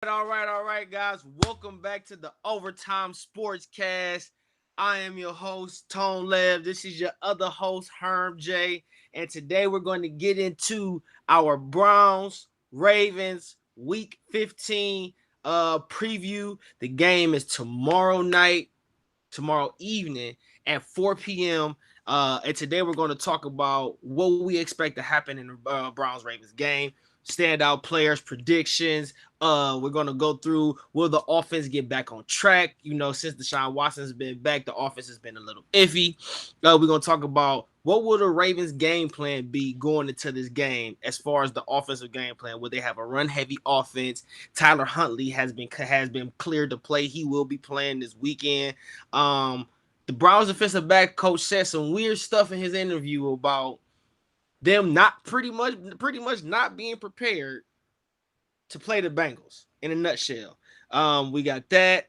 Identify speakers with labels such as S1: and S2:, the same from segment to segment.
S1: All right, guys. Welcome back to the Overtime Sportscast. I am your host, Tone Lev. This is your other host, Herm J. And today we're going to get into our Browns Ravens Week 15 preview. The game is tomorrow evening at 4 p.m. And today we're going to talk about what we expect to happen in the Browns Ravens game, standout players, predictions. We're going to go through, will the offense get back on track? You know, since Deshaun Watson's been back, the offense has been a little iffy. We're going to talk about what will the Ravens game plan be going into this game as far as the offensive game plan. Will they have a run-heavy offense? Tyler Huntley has been cleared to play. He will be playing this weekend. The Browns defensive back coach said some weird stuff in his interview about them not pretty much not being prepared to play the Bengals in a nutshell. We got that.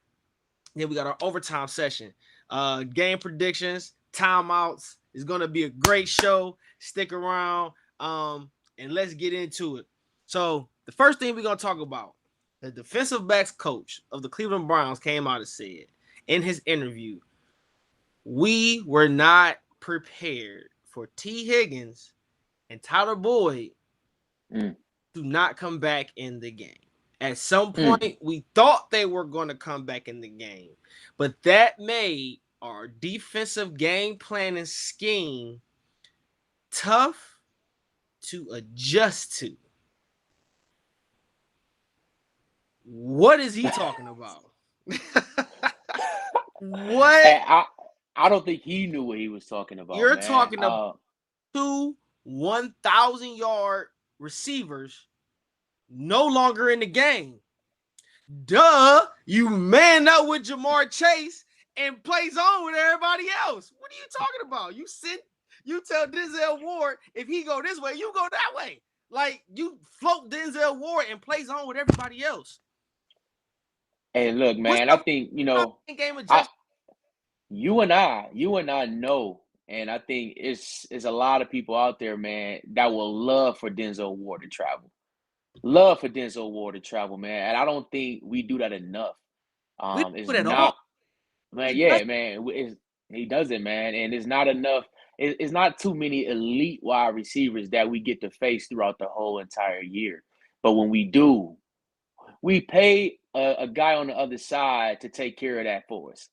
S1: Then we got our overtime session. Game predictions, timeouts. It's gonna be a great show. Stick around. And let's get into it. So the first thing we're gonna talk about, the defensive backs coach of the Cleveland Browns came out and said in his interview, we were not prepared for T. Higgins and Tyler Boyd to not come back in the game. At some point, we thought they were going to come back in the game, but that made our defensive game planning scheme tough to adjust to. What is he talking about? What?
S2: I don't think he knew what he was talking about.
S1: You're
S2: man.
S1: talking about two 1,000-yard receivers no longer in the game. Duh, you man up with Jamar Chase and play zone with everybody else. What are you talking about? You tell Denzel Ward, if he go this way, you go that way. Like, you float Denzel Ward and play zone with everybody else.
S2: And look, man, I think,
S1: game adjustment?
S2: you and I know, and I think it's a lot of people out there, man, that will love for Denzel Ward to travel. Love for Denzel Ward to travel, man. And I don't think we do that enough.
S1: We don't
S2: It's
S1: do it at all.
S2: not, man. Yeah, man. He doesn't, man. And it's not enough. It's not too many elite wide receivers that we get to face throughout the whole entire year. But when we do, we pay a guy on the other side to take care of that for us.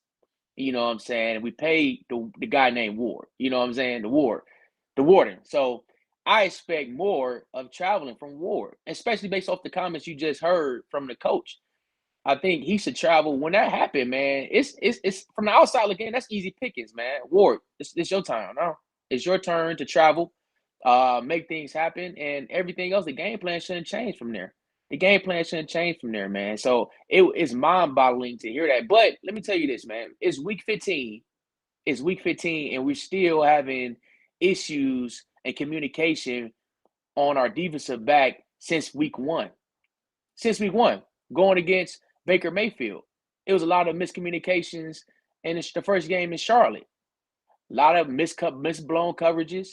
S2: You know what I'm saying? We pay the guy named Ward. You know what I'm saying? The warden. So I expect more of traveling from Ward, especially based off the comments you just heard from the coach. I think he should travel when that happened, man. It's from the outside looking in, that's easy pickings, man. Ward, it's your time now. It's your turn to travel, make things happen, and everything else. The game plan shouldn't change from there. The game plan shouldn't change from there, man. So it's mind-boggling to hear that. But let me tell you this, man. It's week 15. It's week 15, and we're still having issues and communication on our defensive back since week one. Since week one, going against Baker Mayfield. It was a lot of miscommunications in the first game in Charlotte. A lot of misblown coverages.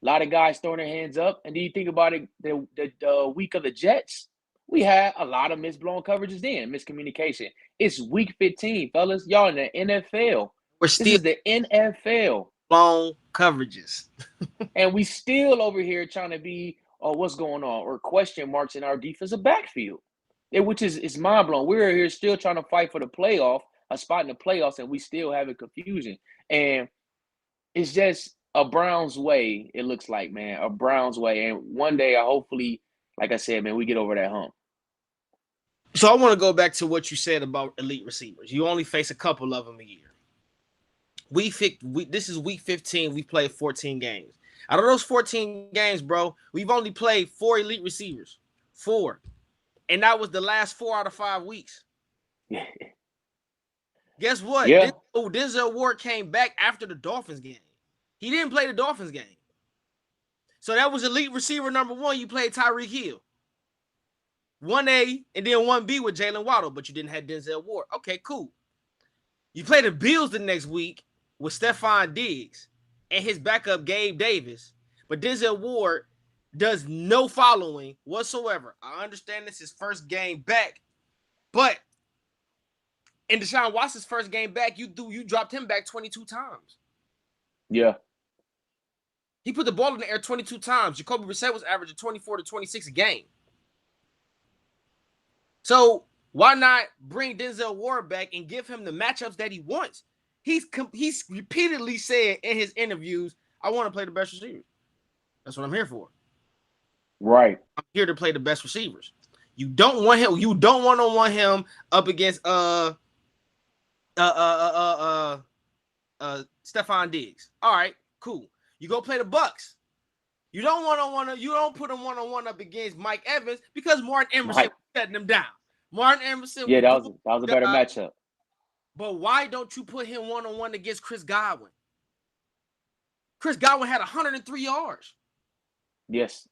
S2: A lot of guys throwing their hands up. And then you think about it, the week of the Jets, we had a lot of misblown coverages then, miscommunication. It's week 15, fellas. Y'all in the NFL. This is the NFL.
S1: Blown coverages.
S2: And we still over here trying to be, what's going on? Or question marks in our defensive backfield. Which is mind-blowing. We're here still trying to fight for the playoff, a spot in the playoffs, and we still having confusion. And it's just a Browns way, it looks like, man. A Browns way. And one day, hopefully, like I said, man, we get over that hump.
S1: So I want to go back to what you said about elite receivers. You only face a couple of them a year. This is week 15. We played 14 games. Out of those 14 games, bro, we've only played 4 elite receivers. 4. And that was the last 4 out of 5 weeks. Guess what?
S2: Yeah.
S1: Denzel Ward came back after the Dolphins game. He didn't play the Dolphins game. So that was elite receiver number 1. You played Tyreek Hill. 1A and then 1B with Jalen Waddle, but you didn't have Denzel Ward. Okay, cool. You play the Bills the next week with Stephon Diggs and his backup Gabe Davis. But Denzel Ward does no following whatsoever. I understand this is his first game back, But in Deshaun Watson's first game back, you dropped him back 22 times.
S2: Yeah.
S1: He put the ball in the air 22 times. Jacoby Brissett was averaging 24 to 26 a game. So why not bring Denzel Ward back and give him the matchups that he wants? He's repeatedly said in his interviews, I want to play the best receivers. That's what I'm here for.
S2: Right.
S1: I'm here to play the best receivers. You don't want him. You don't want him up against Stephon Diggs. All right, cool. You go play the Bucks. You don't you don't put him one-on-one up against Mike Evans because Martin Emerson was setting him down. Martin Emerson.
S2: Yeah, that was a better matchup.
S1: But why don't you put him one-on-one against Chris Godwin? Chris Godwin had 103 yards.
S2: Yes.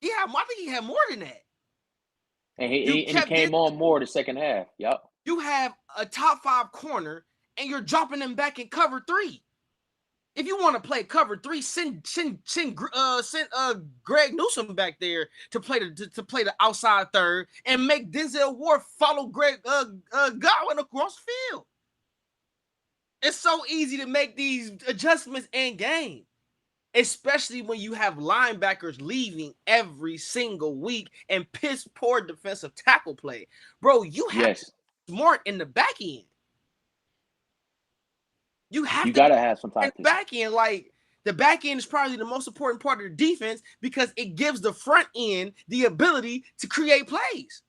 S1: Yeah, I think he had more than that.
S2: And he came on more the second half. Yep.
S1: You have a top 5 corner, and you're dropping him back in cover 3. If you want to play cover 3, send Greg Newsome back there to play the outside third, and make Denzel Ward follow Greg Godwin across the field. It's so easy to make these adjustments in game, especially when you have linebackers leaving every single week and piss poor defensive tackle play. Bro, you have to be smart in the back end. You
S2: gotta have some tactics.
S1: In the back end. Like, the back end is probably the most important part of the defense because it gives the front end the ability to create plays.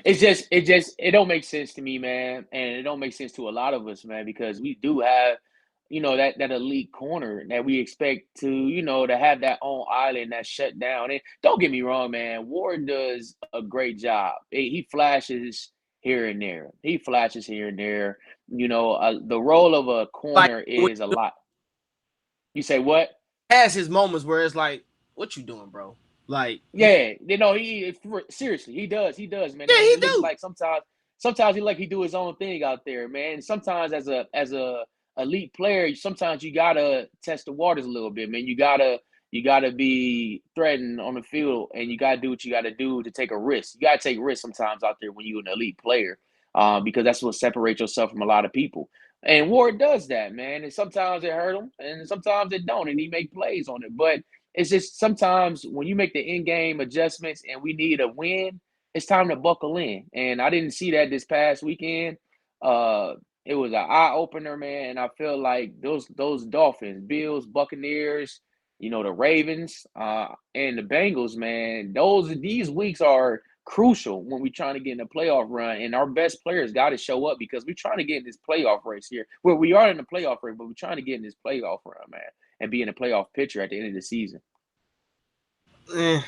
S2: It don't make sense to me, man, and it don't make sense to a lot of us, man, because we do have, that elite corner that we expect to, to have that own island that shut down. And don't get me wrong, man, Ward does a great job. He flashes here and there. The role of a corner is a lot. You say what?
S1: Has his moments where it's like, what you doing, bro? Like,
S2: yeah, seriously, he does, man.
S1: Yeah, he
S2: do. Like sometimes he do his own thing out there, man. Sometimes as a elite player, sometimes you gotta test the waters a little bit, man. You gotta be threatened on the field, and you gotta do what you gotta do to take a risk. You gotta take risks sometimes out there when you're an elite player, because that's what separates yourself from a lot of people. And Ward does that, man. And sometimes it hurt him, and sometimes it don't, and he make plays on it, but. It's just sometimes when you make the in-game adjustments and we need a win, it's time to buckle in. And I didn't see that this past weekend. It was an eye-opener, man. And I feel like those Dolphins, Bills, Buccaneers, the Ravens, and the Bengals, man, these weeks are crucial when we're trying to get in a playoff run. And our best players got to show up because we're trying to get in this playoff race here. Well, we are in the playoff race, but we're trying to get in this playoff run, man, and be in a playoff picture at the end of the season.
S1: I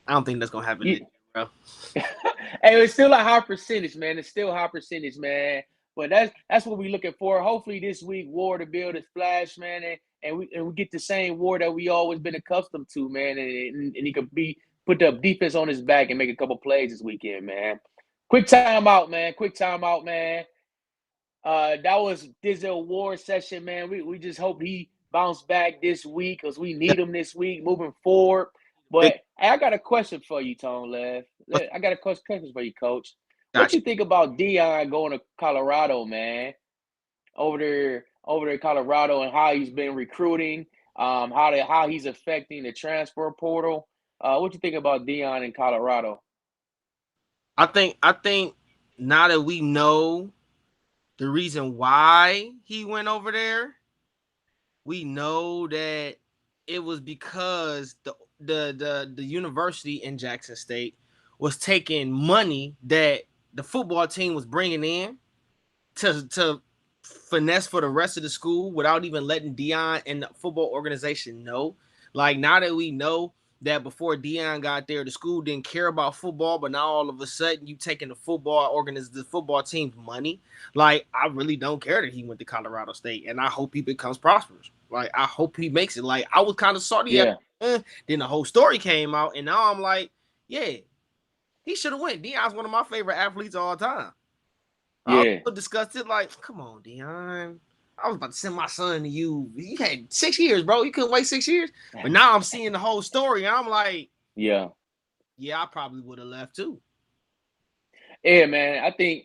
S1: don't think that's gonna happen, bro.
S2: Hey, it's still a high percentage, man. It's still high percentage, man. But that's what we're looking for. Hopefully this week, Ward to build his flash, man, and we get the same Ward that we always been accustomed to, man. And he could put the defense on his back and make a couple plays this weekend, man. Quick timeout, man. That was Denzel Ward session, man. We just hope he bounce back this week because we need him this week moving forward. But hey, I got a question for you, Tone Lev. I got a question for you, Coach. What you think about Deion going to Colorado, man? Over there in Colorado, and how he's been recruiting, how he's affecting the transfer portal. What you think about Deion in Colorado?
S1: I think now that we know the reason why he went over there, we know that it was because the university in Jackson State was taking money that the football team was bringing in to finesse for the rest of the school without even letting Deion and the football organization know. Like, now that we know that before Deion got there, the school didn't care about football, but now all of a sudden you taking the football team's money. Like, I really don't care that he went to Colorado State, and I hope he becomes prosperous. Like, I hope he makes it. Like, I was kind of salty. Then the whole story came out, and now I'm like, yeah, he should have went. Deion's one of my favorite athletes of all time. I was disgusted. Like, come on, Deion. I was about to send my son to you. You had 6 years, bro. You couldn't wait 6 years. But now I'm seeing the whole story, and I'm like,
S2: yeah.
S1: Yeah, I probably would have left too.
S2: Yeah, man. I think,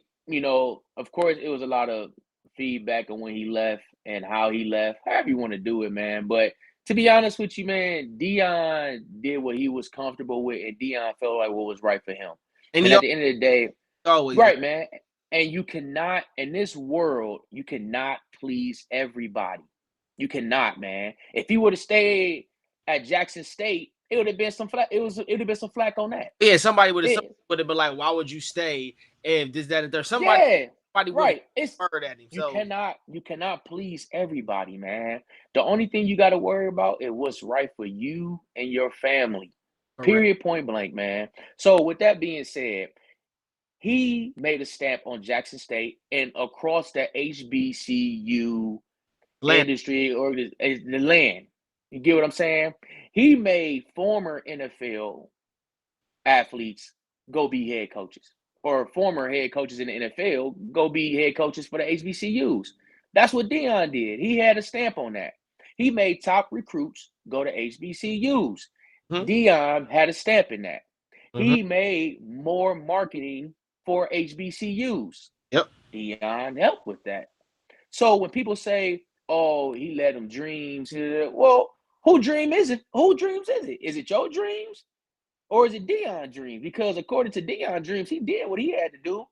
S2: of course, it was a lot of feedback on when he left and how he left, however you want to do it, man. But to be honest with you, man, Dion did what he was comfortable with, and Dion felt like what was right for him.
S1: And
S2: And
S1: he
S2: at the end of the day,
S1: always right.
S2: right, man. And you cannot, in this world, you cannot please everybody. You cannot, man. If he would have stayed at Jackson State, it would have been some flack. It would have been some flack on that.
S1: Yeah, somebody would
S2: It,
S1: have been like, why would you stay if this, that, and there?
S2: yeah,
S1: Somebody would have
S2: right. It's
S1: heard at him.
S2: you
S1: So
S2: cannot please everybody, man. The only thing you got to worry about is what's right for you and your family.
S1: correct.
S2: Period. Point blank, man. So with that being said, he made a stamp on Jackson State and across the HBCU
S1: Land.
S2: industry or the land. You get what I'm saying? He made former NFL athletes go be head coaches, or former head coaches in the NFL go be head coaches for the HBCUs. That's what Dion did. He had a stamp on that. He made top recruits go to HBCUs.
S1: Mm-hmm.
S2: Dion had a stamp in that.
S1: Mm-hmm.
S2: He made more marketing for HBCUs.
S1: Yep.
S2: Dion helped with that. So when people say, "Oh, he let them dreams," well, who dream is it? Who dreams is it? Is it your dreams or is it Dion dreams? Because according to Dion dreams, he did what he had to do.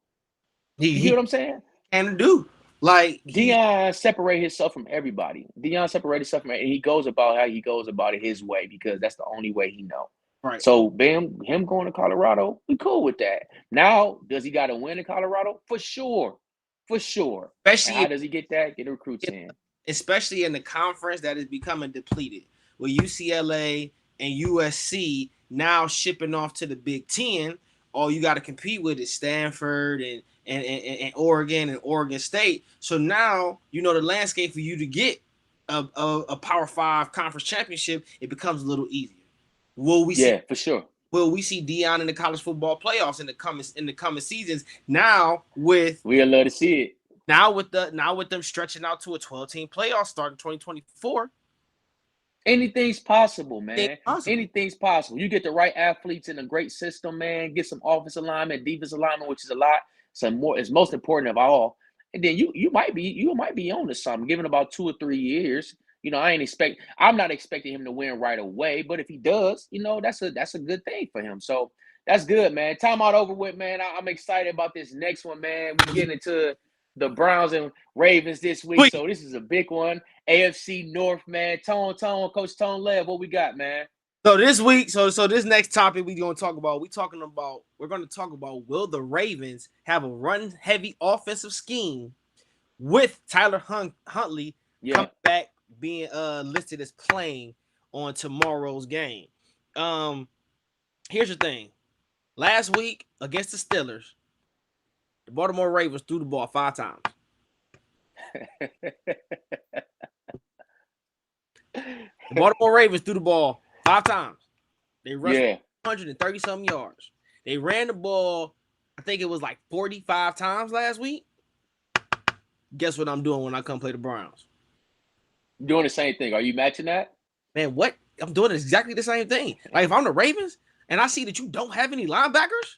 S2: You get
S1: He
S2: what I'm saying?
S1: can do like he.
S2: Dion separated himself from everybody. Dion separated himself from, and he goes about how he goes about it his way because that's the only way he know.
S1: Right.
S2: So, bam, him going to Colorado, we cool with that. Now, does he got to win in Colorado? For sure, for sure. And
S1: Especially
S2: how does he get that? Get the recruits in.
S1: especially in the conference that is becoming depleted, with UCLA and USC now shipping off to the Big Ten. All you got to compete with is Stanford and Oregon and Oregon State. So now you know the landscape for you to get a Power Five conference championship. It becomes a little easier. Will we see?
S2: Yeah, for sure.
S1: Will we see Dion in the college football playoffs in the coming seasons? Now with
S2: We'd love to see it.
S1: now with them stretching out to a 12-team playoff start in 2024,
S2: Anything's possible,
S1: it's
S2: man.
S1: possible.
S2: Anything's possible. You get the right athletes in a great system, man. Get some offensive alignment, defense alignment, which is a lot. Some more is most important of all. And then you might be on to something. Given about 2 or 3 years, I'm not expecting him to win right away. But if he does, that's a good thing for him. So that's good, man. Timeout over with, man. I'm excited about this next one, man. We getting into the Browns and Ravens this week, so this is a big one. AFC North, man. Coach Tone Lev, what we got, man?
S1: So this week, so this next topic we're gonna talk about, we're gonna talk about, will the Ravens have a run heavy offensive scheme with Tyler Huntley coming back being listed as playing on tomorrow's game. Here's the thing. Last week against the Steelers, the Baltimore Ravens threw the ball 5 times. The Baltimore Ravens threw the ball 5 times. They rushed 130 something yards. They ran the ball, I think it was like 45 times last week. Guess what I'm doing when I come play the Browns?
S2: Doing the same thing. Are you matching that?
S1: Man, what? I'm doing exactly the same thing. Like if I'm the Ravens and I see that you don't have any linebackers,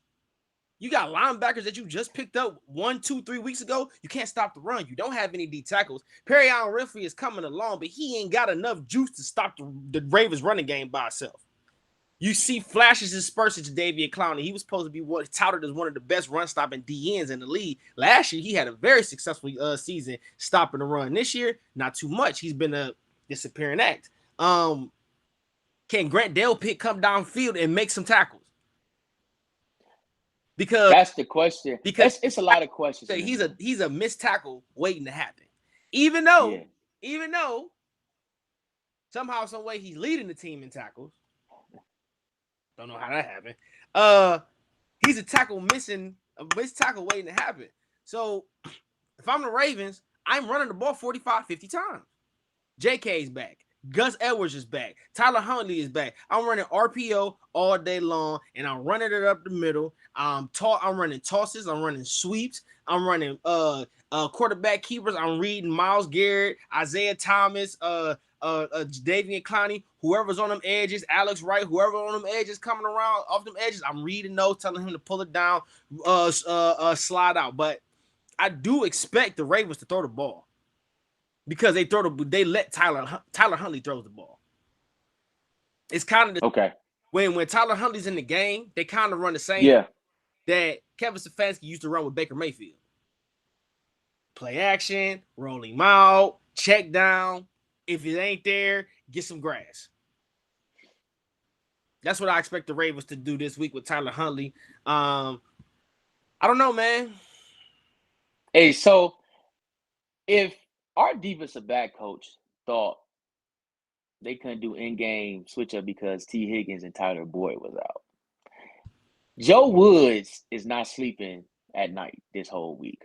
S1: you got linebackers that you just picked up 1, 2, 3 weeks ago. You can't stop the run. You don't have any D tackles. Perry Allen Renfrey is coming along, but he ain't got enough juice to stop the Ravens running game by itself. You see flashes and spurts to Davian Clowney. He was supposed to be touted as one of the best run-stopping DNs in the league. Last year, he had a very successful season stopping the run. This year, not too much. He's been a disappearing act. Can Grant Delpit come downfield and make some tackles? Because
S2: that's the question. Because it's a lot of questions.
S1: He's a missed tackle waiting to happen. Even though somehow, some way he's leading the team in tackles. Don't know how that happened. He's a missed tackle waiting to happen. So if I'm the Ravens, I'm running the ball 45, 50 times. JK's back. Gus Edwards is back. Tyler Huntley is back. I'm running RPO all day long, and I'm running it up the middle. I'm running tosses. I'm running sweeps. I'm running quarterback keepers. I'm reading Myles Garrett, Isaiah Thomas, Davian Clowney, whoever's on them edges, Alex Wright, whoever on them edges coming around off them edges, I'm reading those, telling him to pull it down, slide out. But I do expect the Ravens to throw the ball because they let Tyler Huntley throws the ball. It's kind of
S2: okay.
S1: When Tyler Huntley's in the game, they kind of run the same that Kevin Stefanski used to run with Baker Mayfield. Play action, roll him out, check down. If it ain't there, get some grass. That's what I expect the Ravens to do this week with Tyler Huntley. I don't know, man.
S2: Hey, so if our defensive back coach thought they couldn't do in-game switch up because T. Higgins and Tyler Boyd was out, Joe Woods is not sleeping at night this whole week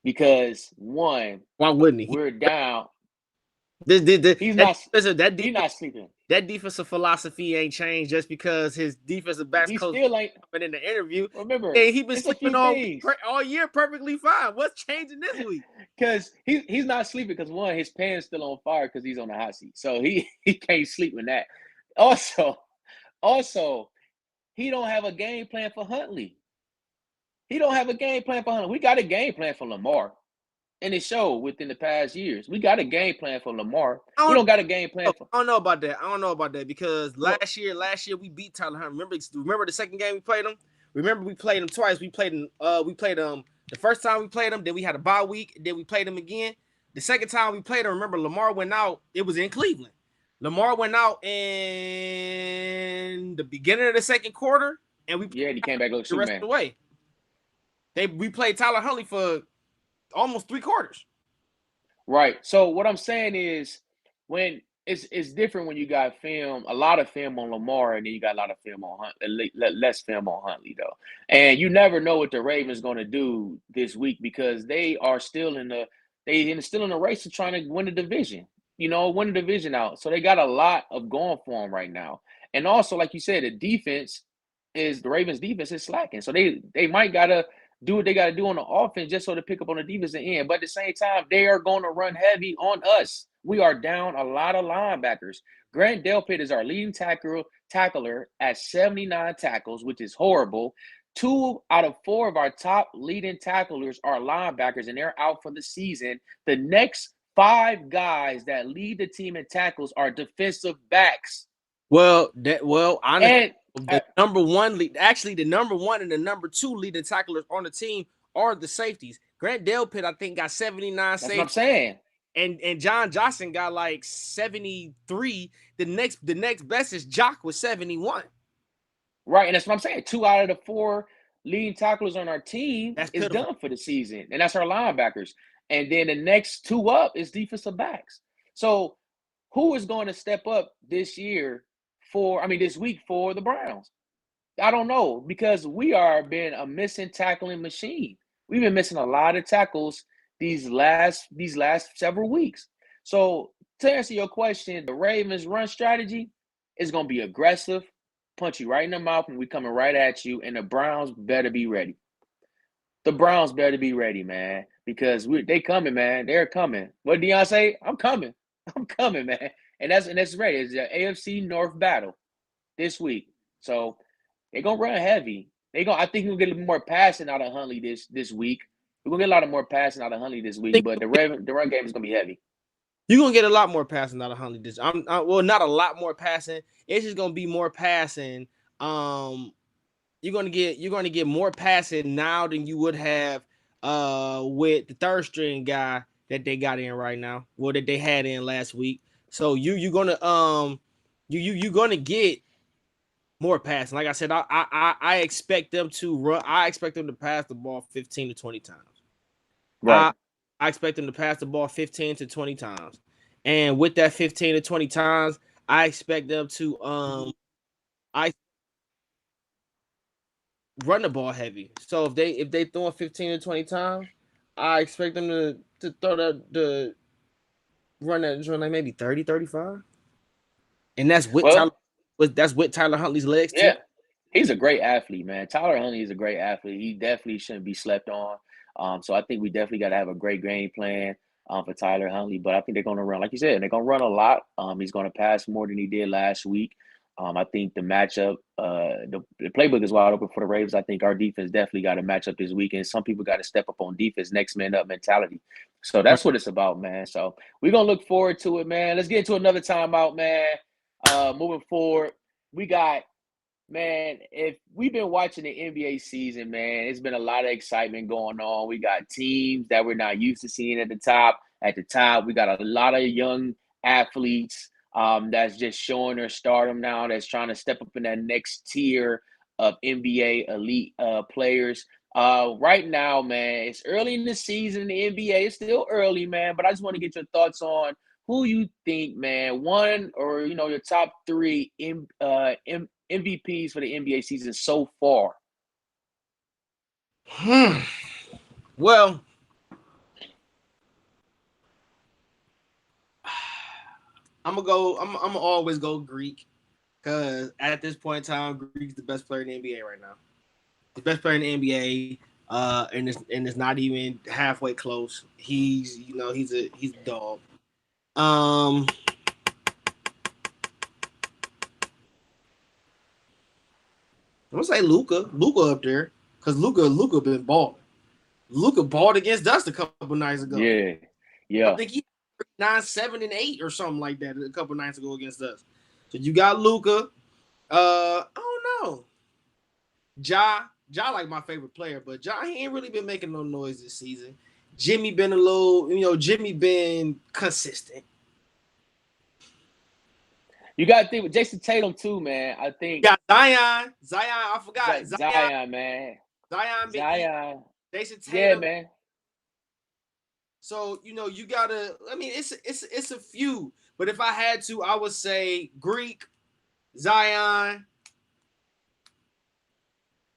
S2: because one,
S1: why wouldn't he?
S2: We're down.
S1: He's not
S2: sleeping.
S1: That defensive philosophy ain't changed just because his defensive backs coach
S2: still ain't.
S1: But in the interview,
S2: remember,
S1: he been sleeping all year perfectly fine. What's changing this week?
S2: Because he's not sleeping because one, his pants still on fire because he's on the hot seat, so he can't sleep with that. Also, he don't have a game plan for Huntley. We got a game plan for Lamar. And it showed within the past years. We got a game plan for Lamar. We don't got a game plan for.
S1: I don't know about that because last year we beat Tyler Huntley. Remember the second game we played him? Remember we played him twice. We played him the first time we played him, then we had a bye week, then we played him again. The second time we played him, remember Lamar went out. It was in Cleveland. Lamar went out in the beginning of the second quarter, and
S2: he came back
S1: the rest of the way. We played Tyler Huntley for almost 3 quarters.
S2: Right. So what I'm saying is when it's different when you got a lot of film on Lamar, and then you got a lot of film on Huntley, less film on Huntley though. And you never know what the Ravens going to do this week because they are still in the race of trying to win the division. Win the division out. So they got a lot of going for them right now. And also, like you said, the Ravens defense is slacking. So they might gotta do what they got to do on the offense just so to pick up on the defensive end. But at the same time, they are going to run heavy on us. We are down a lot of linebackers. Grant Delpit is our leading tackler at 79 tackles, which is horrible. 2 out of 4 of our top leading tacklers are linebackers, and they're out for the season. The next 5 guys that lead the team in tackles are defensive backs.
S1: Honestly, the number one and the number 2 leading tacklers on the team are the safeties. Grant Delpit, I think, got 79 safeties.
S2: That's what I'm saying.
S1: And John Johnson got like 73. The next best is Jock with 71.
S2: Right, and that's what I'm saying. 2 out of the 4 leading tacklers on our team is done for the season, and that's our linebackers. And then the next 2 up is defensive backs. So who is going to step up this week for the Browns? I don't know, because we are been a missing tackling machine. We've been missing a lot of tackles these last several weeks. So to answer your question, the Ravens' run strategy is going to be aggressive, punch you right in the mouth, and we coming right at you. And the Browns better be ready. The Browns better be ready, man, because they coming, man. They're coming. What did Deion say? I'm coming. I'm coming, man. And that's ready. It's the AFC North battle this week. So they're gonna run heavy. I think we'll get more passing out of Huntley this week. We're gonna get a lot of more passing out of Huntley this week, but the run game is gonna be heavy.
S1: You're gonna get a lot more passing out of Huntley this. Not a lot more passing. It's just gonna be more passing. You're gonna get more passing now than you would have with the third string guy that they got in right now, or that they had in last week. So you're gonna get more passing. Like I said, I expect them to run. I expect them to pass the ball 15 to 20 times. Right. I expect them to pass the ball 15 to 20 times. And with that 15 to 20 times, I expect them to run the ball heavy. So if they throw 15 to 20 times, I expect them to throw the run like maybe 30, 35. And that's with Tyler Huntley's legs too.
S2: Yeah. He's a great athlete, man. Tyler Huntley is a great athlete. He definitely shouldn't be slept on. So I think we definitely got to have a great game plan. for Tyler Huntley. But I think they're going to run, like you said, they're going to run a lot. He's going to pass more than he did last week. I think the matchup, the playbook is wide open for the Ravens. I think our defense definitely got to match up this week, and some people got to step up on defense, next man up mentality. So that's what it's about, man. So we're going to look forward to it, man. Let's get into another timeout, man. Moving forward, we got, man, if we've been watching the NBA season, man, it's been a lot of excitement going on. We got teams that we're not used to seeing at the top. At the top, we got a lot of young athletes that's just showing their stardom now, that's trying to step up in that next tier of NBA elite players. Right now, man, it's early in the season in the NBA. It's still early, man, but I just want to get your thoughts on who you think, man, one or, your top three MVPs for the NBA season so far.
S1: Well, I'm gonna always go Greek, because at this point in time, Greek's the best player in the NBA right now. The best player in the NBA, and it's not even halfway close. He's a dog. I'm gonna say Luka up there, because Luka been balling. Luka balled against us a couple nights ago.
S2: Yeah.
S1: I think he 9, 7, and 8 or something like that a couple nights ago against us. So you got Luka. I don't know. Ja like my favorite player, but Ja, he ain't really been making no noise this season. Jimmy been Jimmy been consistent.
S2: You got to think with Jason Tatum too, man. I think
S1: you got Zion. I forgot
S2: Zion, man.
S1: Zion. Jason Tatum.
S2: Yeah, man.
S1: So you gotta. I mean, it's a few, but if I had to, I would say Greek, Zion,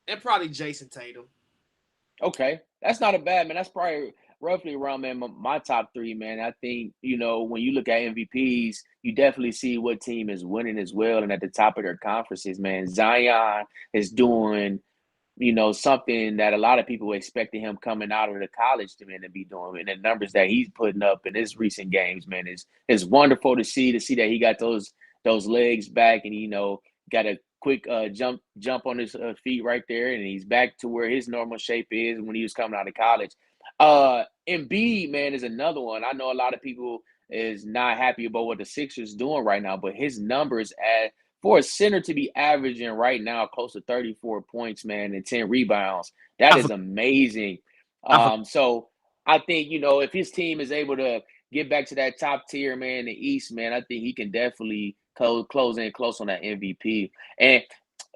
S1: and probably Jason Tatum.
S2: Okay, that's not a bad, man. That's probably roughly around, man, my top three, man. I think, when you look at MVPs, you definitely see what team is winning as well. And at the top of their conferences, man, Zion is doing, something that a lot of people expected him coming out of the college to be doing. And the numbers that he's putting up in his recent games, man, is wonderful to see that he got those legs back, and, got a quick jump on his feet right there, and he's back to where his normal shape is when he was coming out of college. Embiid, man, is another one. I know a lot of people is not happy about what the Sixers doing right now, but his numbers for a center to be averaging right now close to 34 points, man, and 10 rebounds, that is amazing. So I think, if his team is able to get back to that top tier, man, in the East, man, I think he can definitely close in close on that MVP. And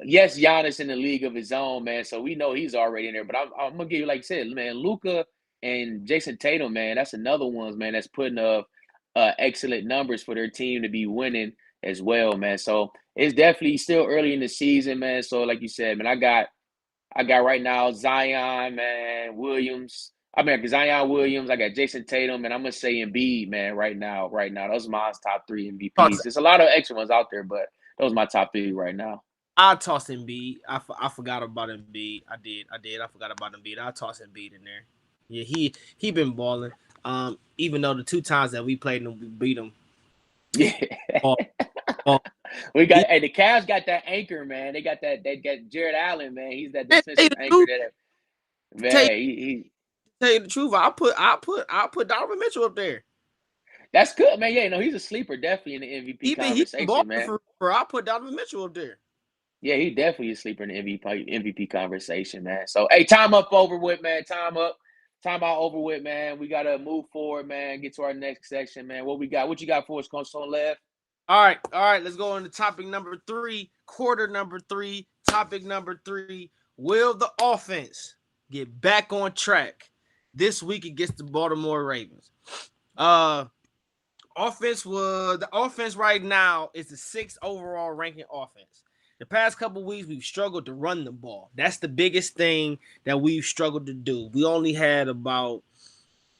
S2: yes, Giannis in the league of his own, man, so we know he's already in there. But I'm going to give you, like I said, man, Luka and Jason Tatum, man, that's another one, man, that's putting up excellent numbers for their team to be winning as well, man. So it's definitely still early in the season, man. So like you said, man, I got right now Zion, man, Zion Williams. I got Jason Tatum, and I'm gonna say Embiid, man. Right now, those are my top three MVPs. There's a lot of extra ones out there, but those are my top three right now.
S1: I tossed Embiid. I forgot about Embiid. I did. I forgot about Embiid. I tossed Embiid in there. Yeah, he been balling. Even though the 2 times that we played him, we beat him.
S2: Yeah. We got the Cavs got that anchor, man. They got Jared Allen, man. He's that defensive anchor. He
S1: tell you the truth, I'll put Donovan Mitchell up there.
S2: That's good, man. Yeah, he's a sleeper, definitely in the MVP conversation, man.
S1: I'll put Donovan Mitchell up there.
S2: Yeah, he definitely is a sleeper in the MVP conversation, man. So, hey, time up over with, man. Time out over with, man. We gotta move forward, man. Get to our next section, man. What we got? What you got for us, Tone Lev?
S1: All right. Let's go on to topic number 3, quarter number 3, topic number 3. Will the offense get back on track this week against the Baltimore Ravens? The offense right now is the 6th overall ranking offense. The past couple weeks, we've struggled to run the ball. That's the biggest thing that we've struggled to do. We only had about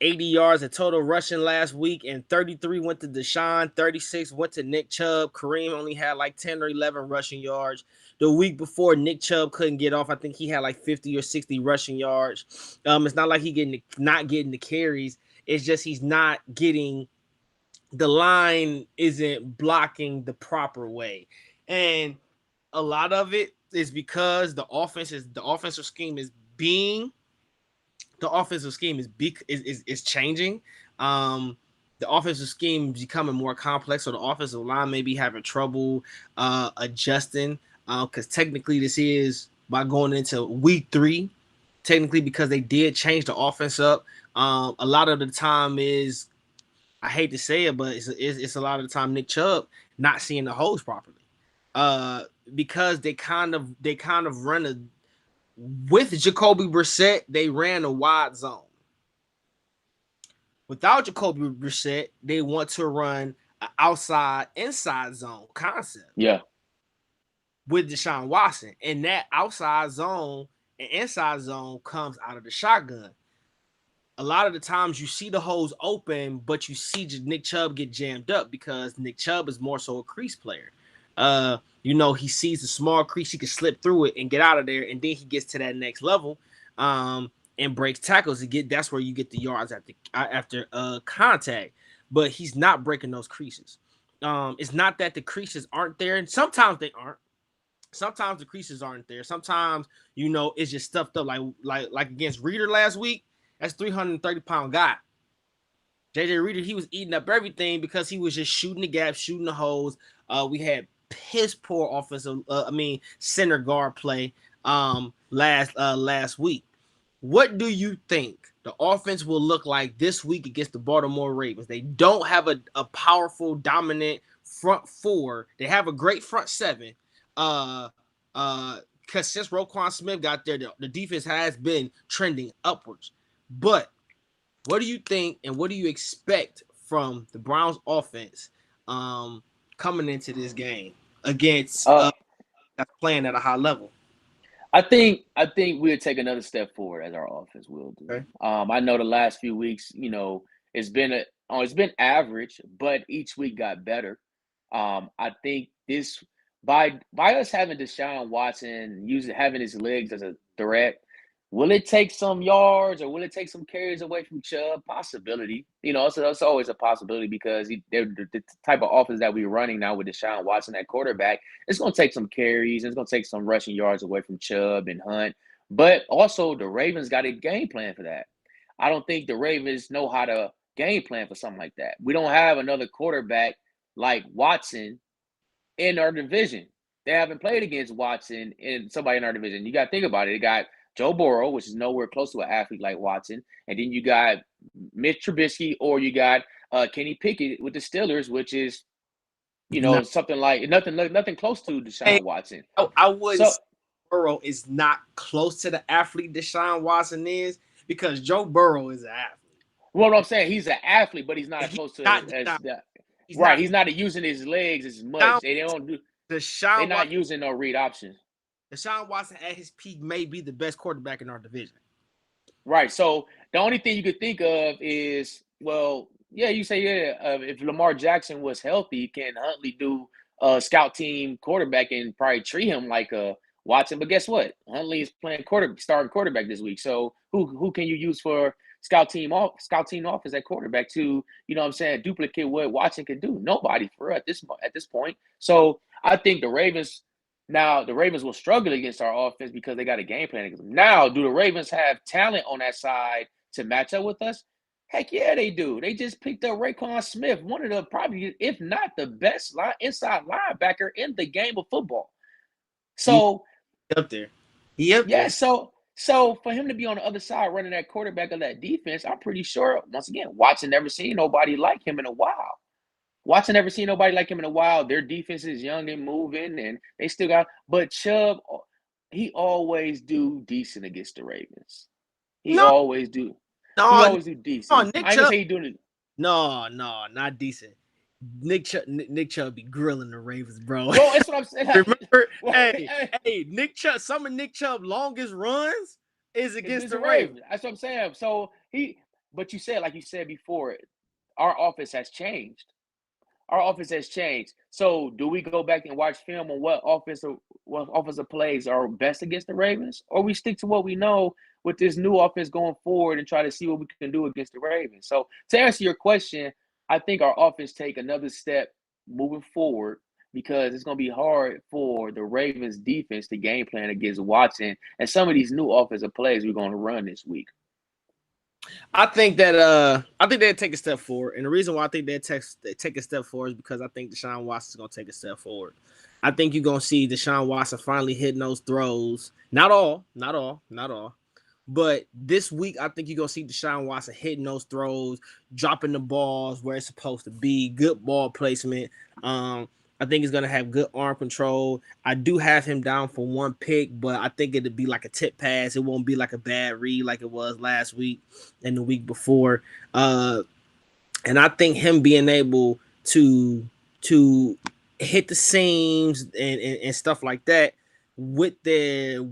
S1: 80 yards of total rushing last week, and 33 went to Deshaun, 36 went to Nick Chubb. Kareem only had like 10 or 11 rushing yards. The week before, Nick Chubb couldn't get off. I think he had like 50 or 60 rushing yards. It's not like he not getting the carries. It's just he's not getting the line isn't blocking the proper way. And a lot of it is because the offensive scheme is being the offensive scheme is changing. The offensive scheme is becoming more complex, so the offensive line may be having trouble adjusting. Because technically, this is by going into week 3. Technically, because they did change the offense up. A lot of the time is, I hate to say it, but it's a lot of the time Nick Chubb not seeing the holes properly. Because they kind of run a with Jacoby Brissett, they ran a wide zone. Without Jacoby Brissett, they want to run an outside inside zone concept.
S2: Yeah.
S1: With Deshaun Watson, and that outside zone and inside zone comes out of the shotgun. A lot of the times you see the holes open, but you see Nick Chubb get jammed up because Nick Chubb is more so a crease player. He sees the small crease, he can slip through it and get out of there, and then he gets to that next level and breaks tackles. That's where you get the yards after contact. But he's not breaking those creases. It's not that the creases aren't there, and sometimes they aren't. Sometimes the creases aren't there. Sometimes it's just stuffed up. Like against Reader last week. That's 330-pound guy. JJ Reader, he was eating up everything because he was just shooting the gaps, shooting the holes. We had piss poor center guard play last week. What do you think the offense will look like this week against the Baltimore Ravens? They don't have a powerful, dominant front 4. They have a great front 7. Because since Roquan Smith got there, the defense has been trending upwards. But what do you think and what do you expect from the Browns offense coming into this game against playing at a high level?
S2: I think we'll take another step forward as our offense will do.
S1: Okay.
S2: I know the last few weeks, it's been average, but each week got better. I think this by us having Deshaun Watson having his legs as a threat, will it take some yards or will it take some carries away from Chubb? Possibility. It's always a possibility because they're the type of offense that we're running now with Deshaun Watson at quarterback. It's going to take some carries. It's going to take some rushing yards away from Chubb and Hunt. But also the Ravens got a game plan for that. I don't think the Ravens know how to game plan for something like that. We don't have another quarterback like Watson in our division. They haven't played against Watson and somebody in our division. You got to think about it. They got Joe Burrow, which is nowhere close to an athlete like Watson. And then you got Mitch Trubisky or you got Kenny Pickett with the Steelers, which is, something like nothing close to Deshaun Watson.
S1: I would say Burrow is not close to the athlete Deshaun Watson is because Joe Burrow is an athlete.
S2: Well, what I'm saying, he's an athlete, but he's not close to he's not using his legs as much. They don't do they're not using no read options.
S1: Deshaun Watson at his peak may be the best quarterback in our division.
S2: Right. So the only thing you could think of is, if Lamar Jackson was healthy, can Huntley do a scout team quarterback and probably treat him like a Watson? But guess what? Huntley is playing starting quarterback this week. So who can you use for scout team offense at quarterback to, duplicate what Watson can do? Nobody for at this point. So I think the Ravens will struggle against our offense because they got a game plan. Now, do the Ravens have talent on that side to match up with us? Heck yeah, they do. They just picked up Roquan Smith, one of the probably, if not the best inside linebacker in the game of football. So
S1: up there. There.
S2: So for him to be on the other side running that quarterback of that defense, I'm pretty sure, once again, Watson never seen nobody like him in a while. Their defense is young and moving, and they still got. But Chubb, he always do decent against the Ravens. He always do decent.
S1: No, Nick
S2: I ain't gonna say he doing it.
S1: No, not decent. Nick Chubb be grilling the Ravens, bro.
S2: Well, that's what I'm saying.
S1: Remember, hey, Nick Chubb. Some of Nick Chubb's longest runs is against the Ravens.
S2: That's what I'm saying. So but you said, like you said before, our offense has changed. our offense has changed. So do we go back and watch film on what offensive plays are best against the Ravens, or we stick to what we know with this new offense going forward and try to see what we can do against the Ravens? So to answer your question, I think our offense take another step moving forward because it's going to be hard for the Ravens defense to game plan against Watson and some of these new offensive plays we're going to run this week.
S1: I think they'll take a step forward, and the reason why I think they take a step forward is because I think Deshaun Watson's gonna take a step forward. I think you're gonna see Deshaun Watson finally hitting those throws. Not all, but this week I think you're gonna see Deshaun Watson hitting those throws, dropping the balls where it's supposed to be, good ball placement. I think he's gonna have good arm control. I do have him down for one pick, but I think it'll be like a tip pass. It won't be like a bad read like it was last week and the week before. And I think him being able to hit the seams and stuff like that with Njoku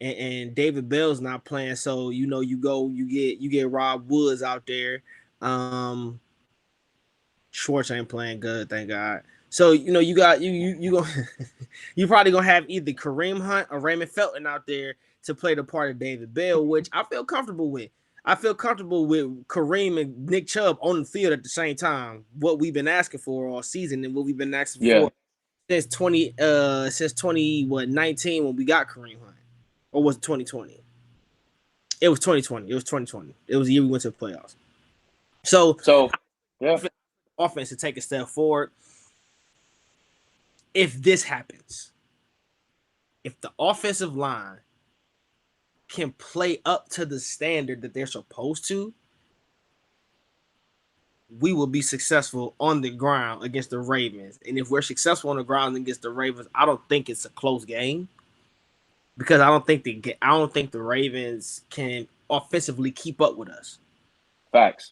S1: and David Bell's not playing. So you get Rob Woods out there. Schwartz ain't playing good, thank God. So you got you go you probably gonna have either Kareem Hunt or Raymond Felton out there to play the part of David Bell, which I feel comfortable with. I feel comfortable with Kareem and Nick Chubb on the field at the same time. What we've been asking for all season and what we've been asking for since 2019 when we got Kareem Hunt, or was it 2020? It was 2020. It was 2020. It was the year we went to the playoffs. So
S2: yeah.
S1: Offense to take a step forward. If this happens, if the offensive line can play up to the standard that they're supposed to, we will be successful on the ground against the Ravens. And if we're successful on the ground against the Ravens, I don't think it's a close game because I don't think the Ravens can offensively keep up with us.
S2: Facts.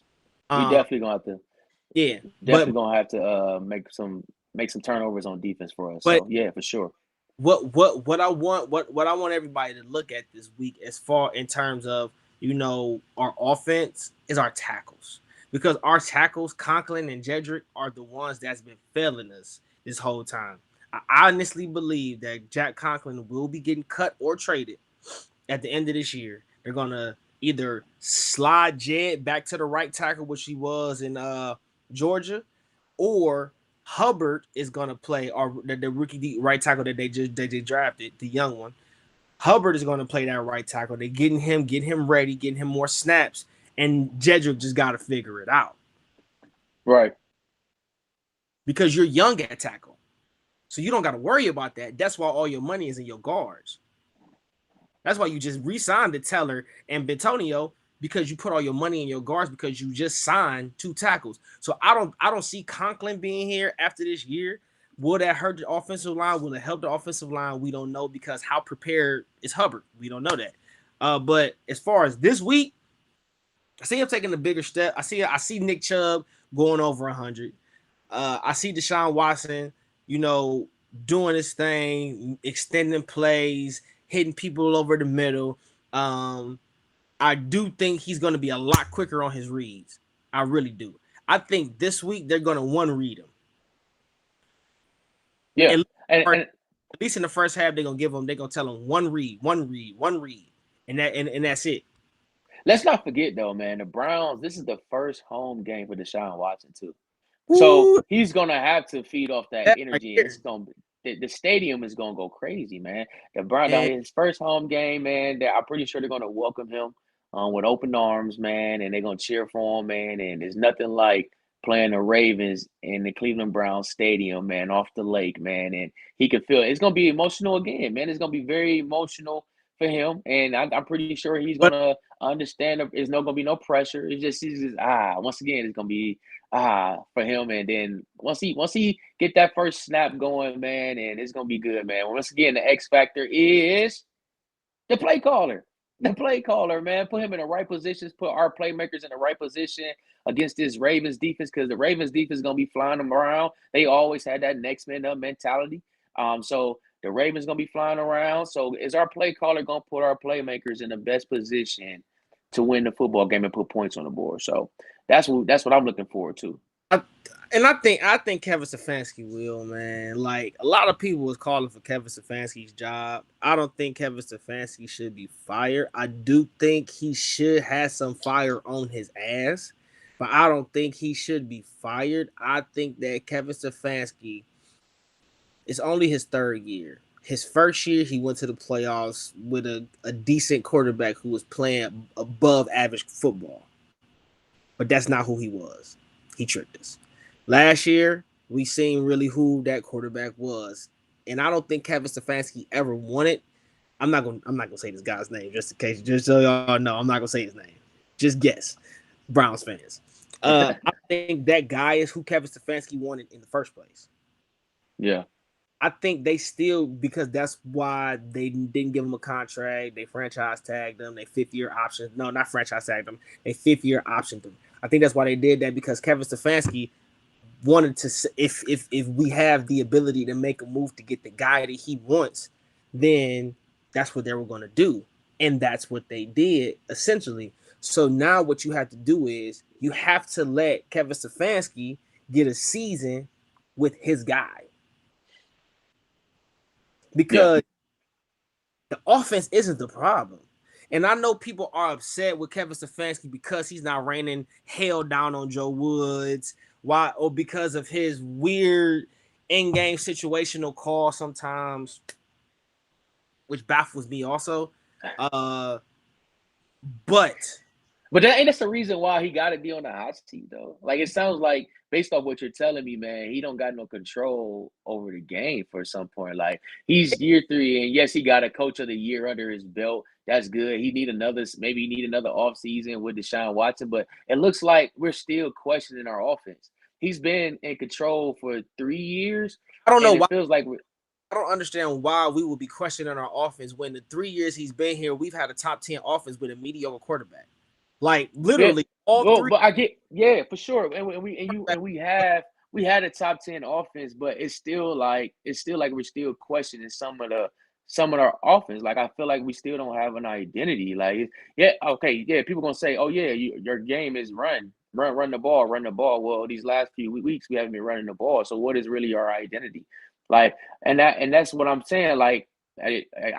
S2: We definitely gonna have to.
S1: Yeah,
S2: definitely gonna have to make some turnovers on defense for us. So yeah, for sure.
S1: What I want everybody to look at this week as far in terms of our offense is our tackles, because our tackles, Conklin and Jedrick, are the ones that's been failing us this whole time. I honestly believe that Jack Conklin will be getting cut or traded at the end of this year. They're gonna either slide Jed back to the right tackle, which he was in Georgia, or Hubbard is gonna play, or the rookie right tackle that they drafted, the young one. Hubbard is gonna play that right tackle. They're getting him ready, getting him more snaps, and Jedrick just got to figure it out,
S2: right?
S1: Because you're young at tackle, so you don't got to worry about that. That's why all your money is in your guards. That's why you just re-signed the Teller and Bentonio, because you put all your money in your guards because you just signed 2 tackles. So I don't see Conklin being here after this year. Will that hurt the offensive line? Will it help the offensive line? We don't know, because how prepared is Hubbard? We don't know that. But as far as this week, I see him taking a bigger step. I see Nick Chubb going over 100. I see Deshaun Watson, doing his thing, extending plays, hitting people over the middle. I do think he's going to be a lot quicker on his reads. I really do. I think this week they're going to one-read him.
S2: Yeah.
S1: At least in the first half, they're going to tell him one read. And that's it.
S2: Let's not forget, though, man, the Browns, this is the first home game for Deshaun Watson, too. So he's going to have to feed off that energy. It's going to the stadium is going to go crazy, man. The Browns, his first home game, man, I'm pretty sure they're going to welcome him with open arms, man, and they're going to cheer for him, man. And there's nothing like playing the Ravens in the Cleveland Browns stadium, man, off the lake, man. And he can feel it. It's going to be emotional again, man. It's going to be very emotional for him. And I'm pretty sure he's going to understand there's not going to be no pressure. It's just once again, it's going to be for him. And then once he get that first snap going, man, and it's going to be good, man. Once again, the X factor is the play caller. The play caller, man. Put him in the right positions, put our playmakers in the right position against this Ravens defense, because the Ravens defense is going to be flying them around. They always had that next man up mentality. So the Ravens going to be flying around. So is our play caller going to put our playmakers in the best position to win the football game and put points on the board? So that's what I'm looking forward to.
S1: I, I think Kevin Stefanski will, man. Like a lot of people was calling for Kevin Stefanski's job. I don't think Kevin Stefanski should be fired. I do think he should have some fire on his ass, but I don't think he should be fired. I think that Kevin Stefanski is only his third year. His first year, he went to the playoffs with a decent quarterback who was playing above average football. But that's not who he was. He tricked us. Last year, we seen really who that quarterback was, and I don't think Kevin Stefanski ever wanted. I'm not gonna say this guy's name just in case, just so y'all know. I'm not gonna say his name. Just guess, Browns fans. I think that guy is who Kevin Stefanski wanted in the first place.
S2: Yeah.
S1: I think they still, because that's why they didn't give him a contract. They franchise tagged them. They 5th-year option. No, not franchise tagged them. They 5th-year option them. I think that's why they did that, because Kevin Stefanski wanted to. If we have the ability to make a move to get the guy that he wants, then that's what they were going to do, and that's what they did essentially. So now what you have to do is you have to let Kevin Stefanski get a season with his guy,
S2: Yeah.
S1: because the offense isn't the problem. And I know people are upset with Kevin Stefanski because he's not raining hell down on Joe Woods. Why? Or because of his weird in-game situational call sometimes, which baffles me also. Uh, but
S2: But that's the reason why he got to be on the hot seat, though. Like, it sounds like, based off what you're telling me, man, he don't got no control over the game for some point. Like, he's year 3, and yes, he got a coach of the year under his belt. That's good. Maybe he need another offseason with Deshaun Watson. But it looks like we're still questioning our offense. He's been in control for 3 years,
S1: I don't know
S2: and
S1: why.
S2: it feels like we're.
S1: I don't understand why we would be questioning our offense when the 3 years he's been here, we've had a top 10 offense with a mediocre quarterback. Like
S2: Yeah,
S1: literally all
S2: well,
S1: three.
S2: but I get, yeah, for sure, and we had a top 10 offense, but it's still like we're still questioning some of our offense. Like, I feel like we still don't have an identity. Like, yeah, okay, yeah, people gonna say, oh yeah, your game is run the ball, run the ball. Well, these last few weeks we haven't been running the ball. So what is really our identity? Like, and that's what I'm saying. Like,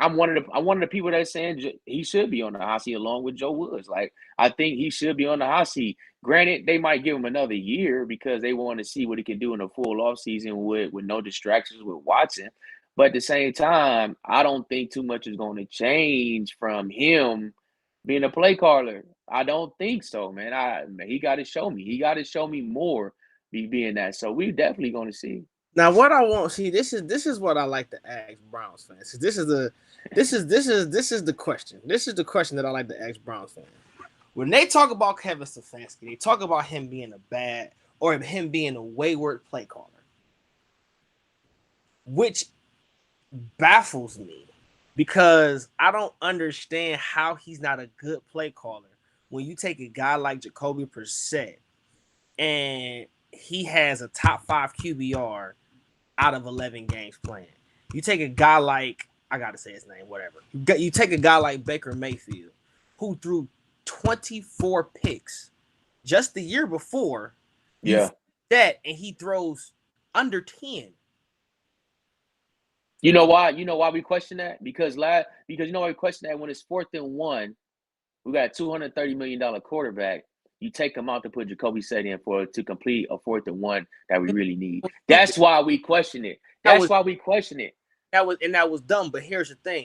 S2: I'm one of the people that's saying he should be on the hot seat along with Joe Woods. Like, I think he should be on the hot seat. Granted, they might give him another year because they want to see what he can do in a full offseason with no distractions with Watson. But at the same time, I don't think too much is going to change from him being a play caller. I don't think so, man. He got to show me. He got to show me more being that. So we definitely going to see.
S1: Now, what I want, see, this is what I like to ask Browns fans. This is the question. This is the question that I like to ask Browns fans. When they talk about Kevin Stefanski, they talk about him being a bad, or him being a wayward play caller, which baffles me, because I don't understand how he's not a good play caller when you take a guy like Jacoby Brissett and he has a top 5 QBR out of 11 games playing. You take a guy like, I gotta say his name, whatever. You take a guy like Baker Mayfield, who threw 24 picks just the year before. You
S2: Yeah.
S1: that, and he throws under 10.
S2: You know why? You know why we question that? Because you know why we question that when it's 4th and 1, we got a $230 million quarterback. You take him out to put Jacoby Brissett in to complete a 4th and 1 that we really need. That's why we question it.
S1: That
S2: That's
S1: was
S2: why we question it.
S1: that was dumb. But here's the thing.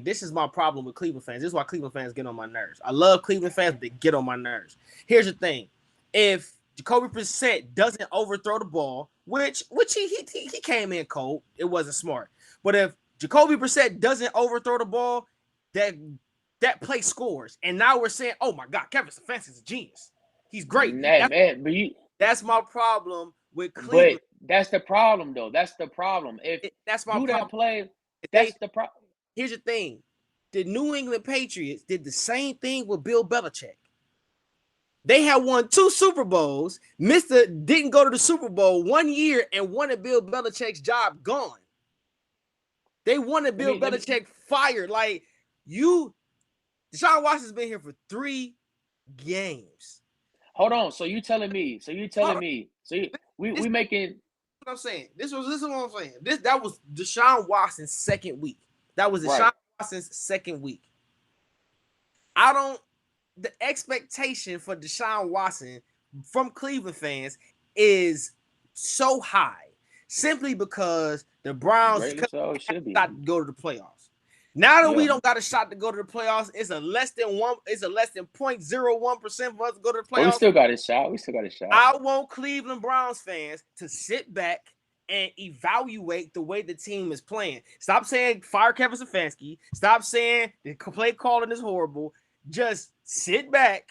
S1: This is my problem with Cleveland fans. This is why Cleveland fans get on my nerves. I love Cleveland fans, but they get on my nerves. Here's the thing. If Jacoby Brissett doesn't overthrow the ball, which he came in cold, it wasn't smart. But if Jacoby Brissett doesn't overthrow the ball, that play scores. And now we're saying, oh my God, Kevin Stefanski is a genius. He's great.
S2: Nah, man,
S1: That's my problem with
S2: but
S1: Cleveland.
S2: that's the problem though. That's the problem. If
S1: That's my
S2: do that
S1: problem.
S2: play,
S1: They
S2: that's the problem.
S1: Here's the thing: the New England Patriots did the same thing with Bill Belichick. They had won 2 Super Bowls. Mister didn't go to the Super Bowl 1 year and wanted Bill Belichick's job gone. They wanted
S2: Let
S1: Bill
S2: me let me
S1: Belichick fired. Like, you, Deshaun Watson's been here for 3 games.
S2: hold on. So you telling me? So we
S1: This is
S2: making
S1: what I'm saying. This is what I'm saying. That was Deshaun Watson's second week. That was
S2: right.
S1: Deshaun Watson's second week. I don't. The expectation for Deshaun Watson from Cleveland fans is so high simply because the Browns
S2: Rightly so, it should be.
S1: shot to go to the playoffs. Now that we
S2: Yeah.
S1: don't got a shot to go to the playoffs, it's a less than 0.01% for us to go to the
S2: But we
S1: playoffs.
S2: still got a shot. We still got a shot.
S1: I want Cleveland Browns fans to sit back and evaluate the way the team is playing. Stop saying fire Kevin Stefanski. Stop saying the play calling is horrible. Just sit back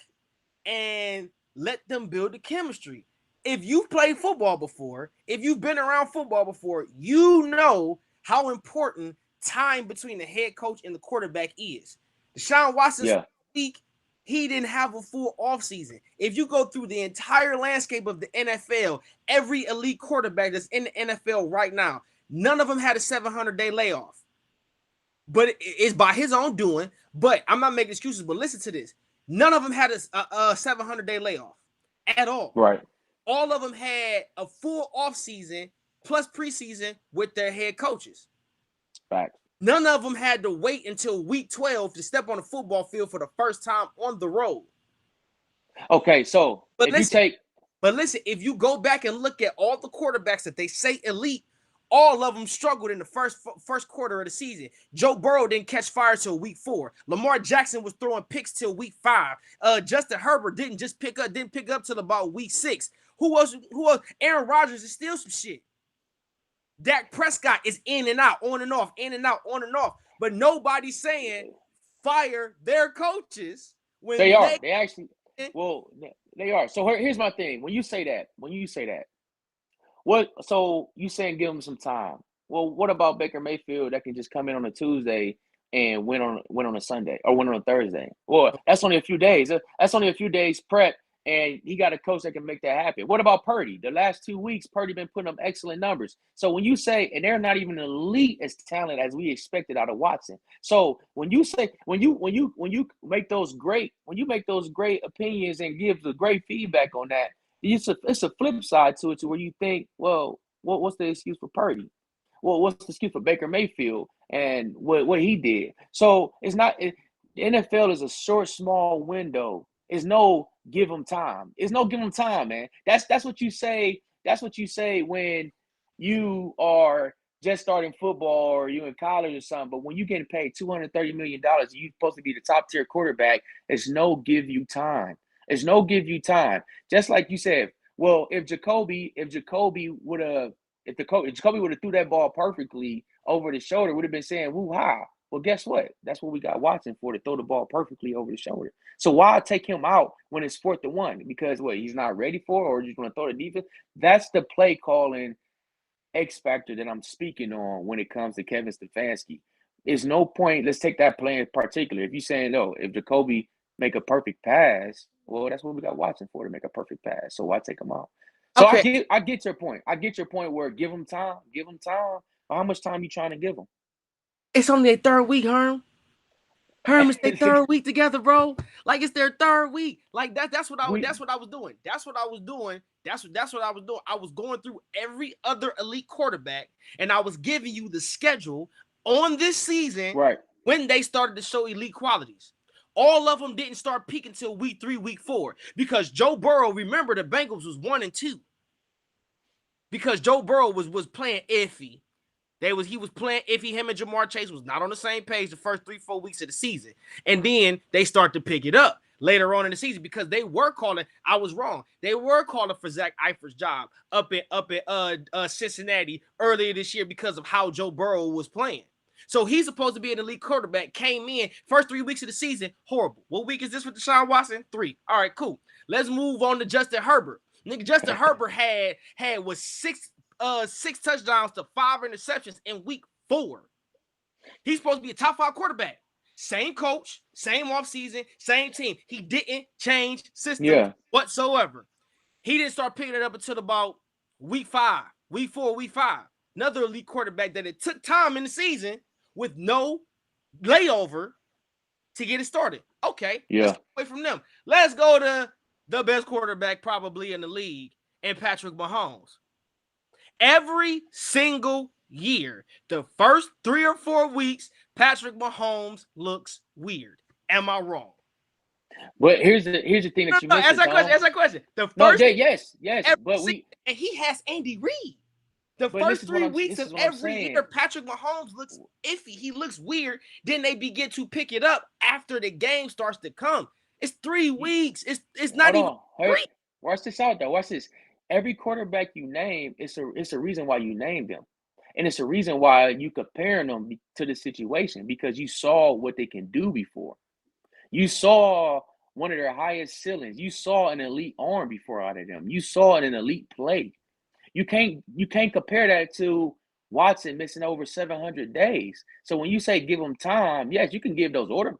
S1: and let them build the chemistry. If you've played football before, if you've been around football before, you know how important time between the head coach and the quarterback is. Deshaun Watson's
S2: Yeah.
S1: week, he didn't have a full offseason. If you go through the entire landscape of the NFL, every elite quarterback that's in the NFL right now, none of them had a 700-day layoff. But it's by his own doing. But I'm not making excuses, but listen to this. None of them had a 700-day layoff at all.
S2: Right.
S1: All of them had a full offseason plus preseason with their head coaches.
S2: Fact.
S1: None of them had to wait until week 12 to step on the football field for the first time on the road.
S2: Okay, so
S1: But
S2: if
S1: listen,
S2: you take
S1: if you go back and look at all the quarterbacks that they say elite, all of them struggled in the first quarter of the season. Joe Burrow didn't catch fire till week 4. Lamar Jackson was throwing picks till week 5. Justin Herbert didn't pick up till about week 6. Who else? Aaron Rodgers is still some shit. Dak Prescott is in and out, on and off, in and out, on and off. But nobody's saying fire their coaches when
S2: they are. They actually they are. So here's my thing. When you say that, what? So you saying give them some time? Well, what about Baker Mayfield that can just come in on a Tuesday and win on a Sunday or win on a Thursday? Well, that's only a few days. That's only a few days prep, and he got a coach that can make that happen. What about Purdy? The last 2 weeks, Purdy been putting up excellent numbers. So when you say, and they're not even elite as talent as we expected out of Watson. So when you say when you make those great opinions and give the great feedback on that. It's a flip side to it, to where you think, well, what's the excuse for Purdy? Well, what's the excuse for Baker Mayfield and what he did? So it's not. The NFL is a short, small window. It's no give them time. It's no give them time, man. That's what you say. That's what you say when you are just starting football or you in college or something. But when you getting paid $230 million, you're supposed to be the top tier quarterback. It's no give you time. There's no give you time. Just like you said, well, if Jacoby would have threw that ball perfectly over the shoulder, would have been saying woo ha. Well, guess what? That's what we got Watson for, to throw the ball perfectly over the shoulder. So why take him out when it's 4th and 1? Because what, he's not ready for it, or just going to throw the defense? That's the play calling X factor that I'm speaking on when it comes to Kevin Stefanski. There's no point. Let's take that play in particular. If you're saying, no, if Jacoby make a perfect pass, well, that's what we got Watson for, to make a perfect pass. So why take him out? So
S1: okay,
S2: I get your point. I get your point where give him time. How much time you trying to give him?
S1: it's only their third week, Herm. Herm, it's their third week together, bro. Like it's their third week. Like that's what I was doing. That's what I was doing. I was going through every other elite quarterback, and I was giving you the schedule on this season
S2: Right.
S1: when they started to show elite qualities. All of them didn't start peaking until week 3, week 4, because Joe Burrow, remember, the Bengals was 1-2 because Joe Burrow was playing iffy. He was playing iffy. Him and Jamar Chase was not on the same page the first 3-4 weeks of the season, and then they start to pick it up later on in the season because they were calling. I was wrong. They were calling for Zach Eifert's job up at Cincinnati earlier this year because of how Joe Burrow was playing. So he's supposed to be an elite quarterback. Came in first 3 weeks of the season, horrible. What week is this with Deshaun Watson? 3. All right, cool. Let's move on to Justin Herbert. Nigga, Justin Herbert had was 6 touchdowns to 5 interceptions in week 4. He's supposed to be a top 5 quarterback. Same coach, same offseason, same team. He didn't change systems whatsoever. He didn't start picking it up until about week 5, week 4, week 5. Another elite quarterback that it took time in the season with no layover to get it started. Okay, let's get away from them. Let's go to the best quarterback probably in the league, and Patrick Mahomes. Every single year, the first 3 or 4 weeks, Patrick Mahomes looks weird. Am I wrong?
S2: But here's the thing that you
S1: No,
S2: missing, Tom.
S1: Ask that question. The
S2: No,
S1: first
S2: yes,
S1: every
S2: but
S1: single, and he has Andy Reid. The
S2: but
S1: first 3 weeks
S2: this
S1: of
S2: is what I'm
S1: every year,
S2: saying.
S1: Patrick Mahomes looks iffy. He looks weird. Then they begin to pick it up after the game starts to come. It's 3 weeks. It's not
S2: Hold
S1: even
S2: on. Hey,
S1: 3.
S2: watch this out though. Watch this. Every quarterback you name, it's a reason why you named them. And it's a reason why you comparing them to the situation because you saw what they can do before. You saw one of their highest ceilings. You saw an elite arm before out of them. You saw an elite play. You can't compare that to Watson missing over 700 days. So when you say give them time, yes, you can give those other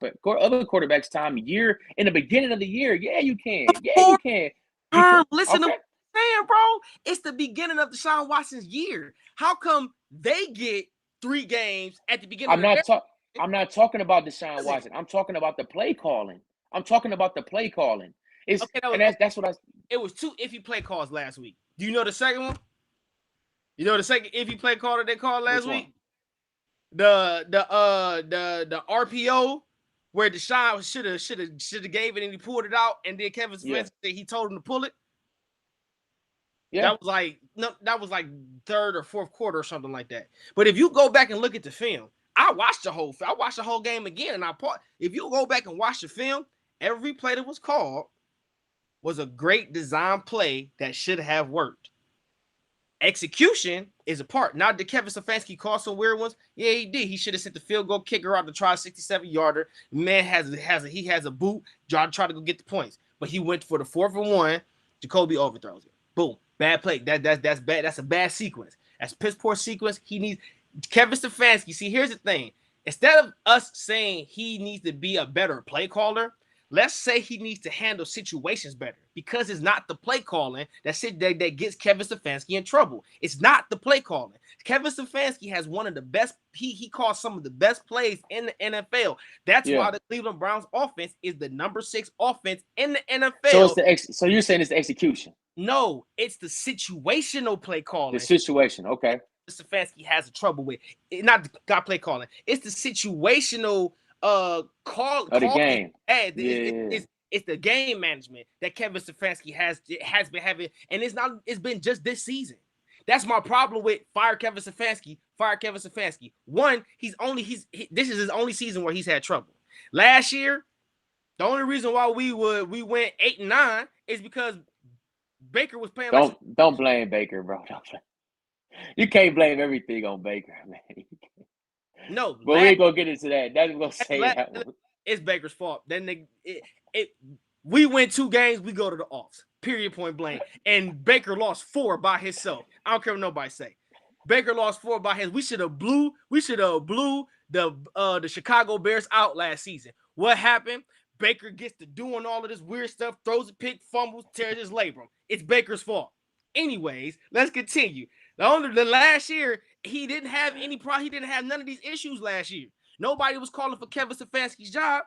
S2: quarterbacks time a year in the beginning of the year. Yeah, you can. Yeah, you can. Because
S1: Listen to
S2: okay,
S1: what I'm saying, bro. It's the beginning of Deshaun Watson's year. How come they get 3 games at the beginning
S2: I'm
S1: of
S2: not
S1: their
S2: talking. I'm not talking about Deshaun
S1: season?
S2: Watson. I'm talking about the play calling. I'm talking about the play calling. It's
S1: Okay,
S2: and
S1: okay.
S2: that's what I.
S1: It was 2 iffy play calls last week. Do you know the second one? You know the second iffy play call that they called last
S2: Which one?
S1: week? The RPO where Deshaun should have gave it and he pulled it out, and then Kevin
S2: Yeah,
S1: Stefanski said he told him to pull it.
S2: yeah.
S1: That was like no, that was like third or fourth quarter or something like that. But if you go back and look at the film, I watched the whole game again, and if you go back and watch the film, every play that was called was a great design play that should have worked. Execution is a part. Now, did Kevin Stefanski call some weird ones? Yeah, he did. He should have sent the field goal kicker out to try a 67-yarder. Man has a boot. Try to go get the points, but he went for the 4th and 1. Jacoby overthrows it. Boom, bad play. That's bad. That's a bad sequence. That's piss poor sequence. He needs Kevin Stefanski. See, here's the thing. Instead of us saying he needs to be a better play caller, let's say he needs to handle situations better because it's not the play calling that gets Kevin Stefanski in trouble. It's not the play calling. Kevin Stefanski has one of the best. He calls some of the best plays in the NFL. That's
S2: Yeah.
S1: why the Cleveland Browns offense is the number 6 offense in the
S2: So it's
S1: NFL.
S2: so you're saying it's the execution,
S1: No, it's the situational play
S2: the
S1: calling
S2: situation. Okay.
S1: Stefanski has a trouble with. Not the got play calling. It's the situational
S2: Of the
S1: calling.
S2: game. Yeah.
S1: It's the game management that Kevin Stefanski has been having, and it's been just this season. That's my problem with fire Kevin Stefanski. Fire Kevin Stefanski. One, this is his only season where he's had trouble. Last year, the only reason why we went 8-9 is because Baker was playing like
S2: Don't blame Baker, bro. You can't blame everything on Baker, man.
S1: no.
S2: But we ain't gonna get into that. That's gonna say that one.
S1: It's Baker's fault. Then we win 2 games, we go to the offs. Period, point blank. And Baker lost 4 by himself. I don't care what nobody say. Baker lost 4 by his. We should have blew the Chicago Bears out last season. What happened? Baker gets to doing all of this weird stuff, throws a pick, fumbles, tears his labrum. It's Baker's fault. Anyways, let's continue. The last year, he didn't have any problem. He didn't have none of these issues last year. Nobody was calling for Kevin Stefanski's job.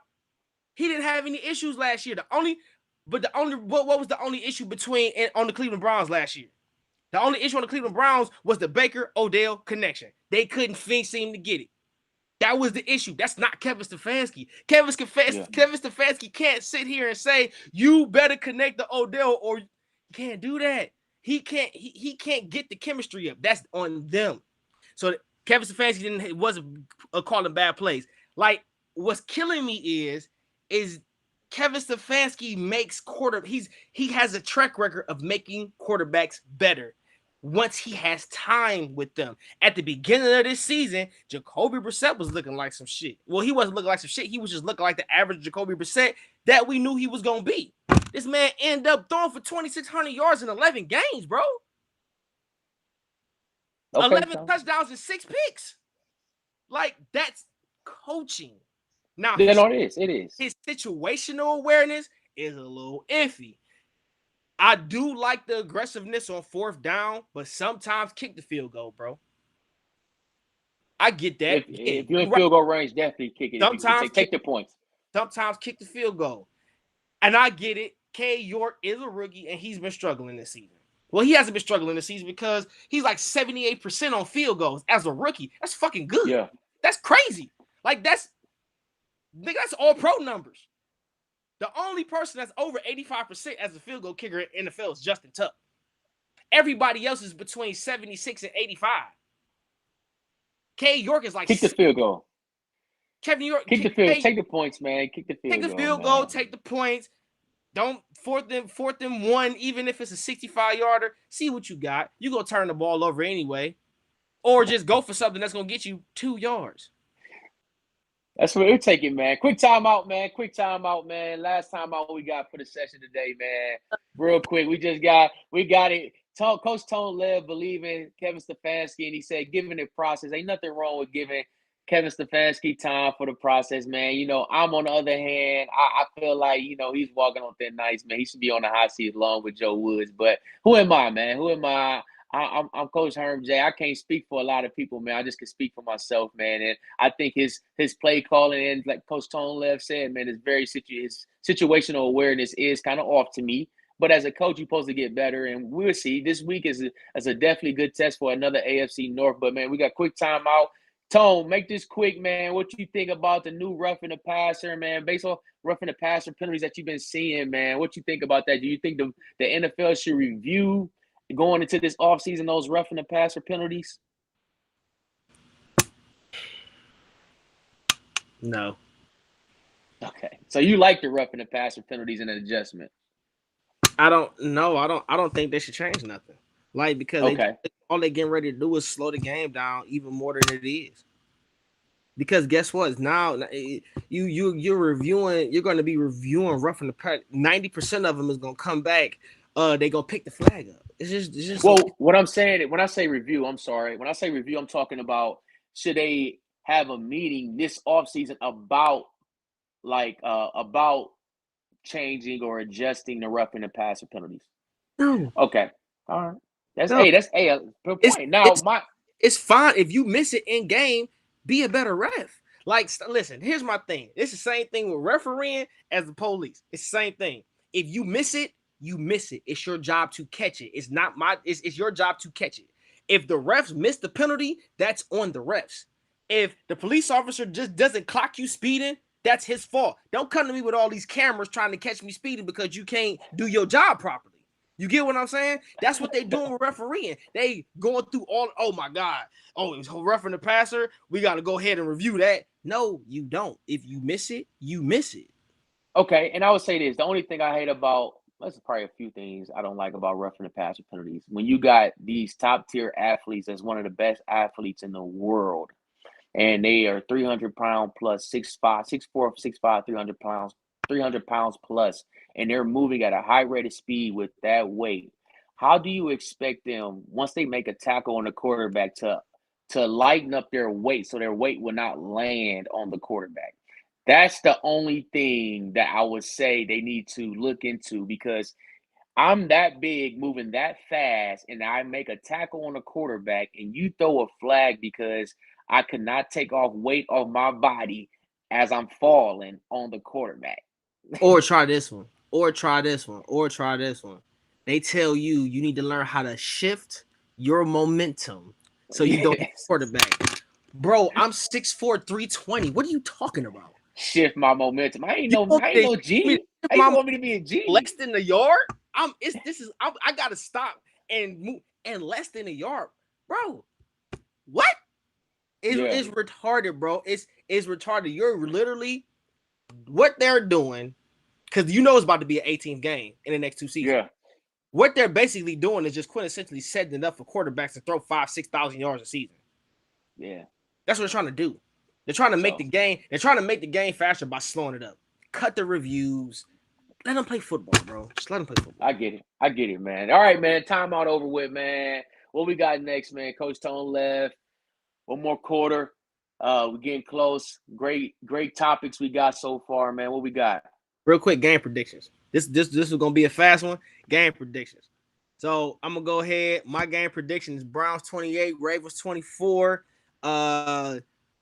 S1: He didn't have any issues last year. What was the only issue on the Cleveland Browns last year? The only issue on the Cleveland Browns was the Baker Odell connection. They couldn't seem to get it. That was the issue. That's not Kevin Stefanski. Kevin Stefanski can't sit here and say you better connect the Odell, or you can't do that. He can't get the chemistry up. That's on them. So Kevin Stefanski wasn't calling bad plays. Like, what's killing me is Kevin Stefanski makes he has a track record of making quarterbacks better once he has time with them. At the beginning of this season, Jacoby Brissett was looking like some shit. Well, he wasn't looking like some shit. He was just looking like the average Jacoby Brissett that we knew he was going to be. This man ended up throwing for 2,600 yards in 11 games, bro.
S2: Okay,
S1: 11 touchdowns and 6 picks. Like, that's coaching. Now,
S2: yeah, no, it is.
S1: His situational awareness is a little iffy. I do like the aggressiveness on 4th down, but sometimes kick the field goal, bro. I get that.
S2: If you're in field goal range, definitely kick it.
S1: Sometimes
S2: take the points.
S1: Sometimes kick the field goal. And I get it. K. York is a rookie, and he's been struggling this season. Well, he hasn't been struggling this season because he's like 78% on field goals as a rookie. That's fucking good.
S2: Yeah.
S1: That's crazy. Like, that's all pro numbers. The only person that's over 85% as a field goal kicker in the NFL is Justin Tuck. Everybody else is between 76 and 85. K. York is like
S2: kick the field goal.
S1: Kevin York.
S2: Kick the field. Take the points, man. Kick the field goal.
S1: Take the field goal. Take the points. Don't fourth and one, even if it's a 65-yarder. See what you got. You gonna turn the ball over anyway, or just go for something that's gonna get you 2 yards.
S2: That's what we're taking, man. Quick timeout, man. Last timeout we got for the session today, man. Real quick, we got it. Coach Tone Lev believing Kevin Stefanski, and he said, given it process, ain't nothing wrong with giving Kevin Stefanski time for the process, man. You know, I'm on the other hand, I feel like, you know, he's walking on thin ice, man. He should be on the hot seat along with Joe Woods. But who am I, man? Who am I? I'm Coach Herm J. I can't speak for a lot of people, man. I just can speak for myself, man. And I think his play calling, and like Coach Tone Lev said, man, his situational awareness is kind of off to me. But as a coach, you're supposed to get better, and we'll see. This week is a definitely good test for another AFC North. But, man, we got quick timeout. Tone, make this quick, man. What you think about the new roughing the passer, man? Based on roughing the passer penalties that you've been seeing, man, what you think about that? Do you think the NFL should review going into this offseason those roughing the passer penalties?
S1: No.
S2: Okay, so you like the roughing the passer penalties and an adjustment?
S1: I don't think they should change nothing. Like, because all they getting ready to do is slow the game down even more than it is. Because guess what? Now you're reviewing. You're going to be reviewing roughing the passer. 90% of them is going to come back. They gonna pick the flag up. It's just.
S2: Well, what I'm saying when I say review, I'm sorry. When I say review, I'm talking about should they have a meeting this offseason about changing or adjusting the roughing the passer penalties?
S1: No.
S2: Okay. All right. That's a good point.
S1: It's fine if you miss it in game. Be a better ref. Like, listen. Here's my thing. It's the same thing with refereeing as the police. It's the same thing. If you miss it, you miss it. It's your job to catch it. It's not it's your job to catch it. If the refs miss the penalty, that's on the refs. If the police officer just doesn't clock you speeding, that's his fault. Don't come to me with all these cameras trying to catch me speeding because you can't do your job properly. You get what I'm saying? That's what they doing with refereeing. They going through oh my God. Oh, it was roughing the passer. We got to go ahead and review that. No, you don't. If you miss it, you miss it.
S2: Okay, and I would say this. The only thing I hate about that's probably a few things I don't like about roughing the passer penalties. When you got these top tier athletes as one of the best athletes in the world, and they are 300 pound plus 6'5", 6'4", 6'5", 300 pounds plus, and they're moving at a high rate of speed with that weight. How do you expect them once they make a tackle on the quarterback to lighten up their weight so their weight will not land on the quarterback? That's the only thing that I would say they need to look into, because I'm that big, moving that fast, and I make a tackle on a quarterback, and you throw a flag because I could not take off weight off my body as I'm falling on the quarterback.
S1: Or try this one. They tell you need to learn how to shift your momentum so you don't hit quarterback. Bro, I'm 6'4", 320. What are you talking about?
S2: Shift my momentum. I ain't no G. How you want me to be a G?
S1: Less than a yard? I gotta stop and move and less than a yard, bro. What? It's retarded, bro. It's retarded. You're literally what they're doing, because you know it's about to be an 18th game in the next 2 seasons.
S2: Yeah.
S1: What they're basically doing is just quintessentially setting it up for quarterbacks to throw 5,000-6,000 yards a season.
S2: Yeah.
S1: That's what they're trying to do. They're trying to make the game. They're trying to make the game faster by slowing it up. Cut the reviews. Let them play football, bro. Just let them play football.
S2: I get it, man. All right, man. Timeout over with, man. What we got next, man? Coach Tone Lev. One more quarter. We're getting close. Great topics we got so far, man. What we got?
S1: Real quick, game predictions. This is gonna be a fast one. Game predictions. So I'm gonna go ahead. My game prediction is Browns 28, Ravens 24.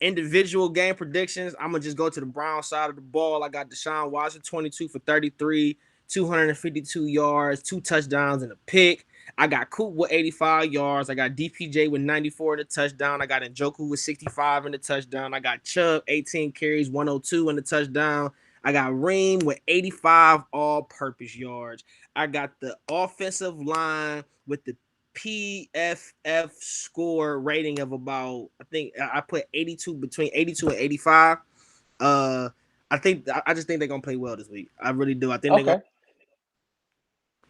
S1: Individual game predictions. I'm gonna just go to the Brown side of the ball. I got Deshaun Watson 22 for 33, 252 yards, 2 touchdowns, and a pick. I got Coop with 85 yards. I got DPJ with 94 in the touchdown. I got Njoku with 65 in the touchdown. I got Chubb, 18 carries, 102 in the touchdown. I got Ream with 85 all-purpose yards. I got the offensive line with the PFF score rating of about, I think I put 82, between 82 and 85. Uh, I just think they're gonna play well this week. I really do. I think they're gonna.
S2: Okay.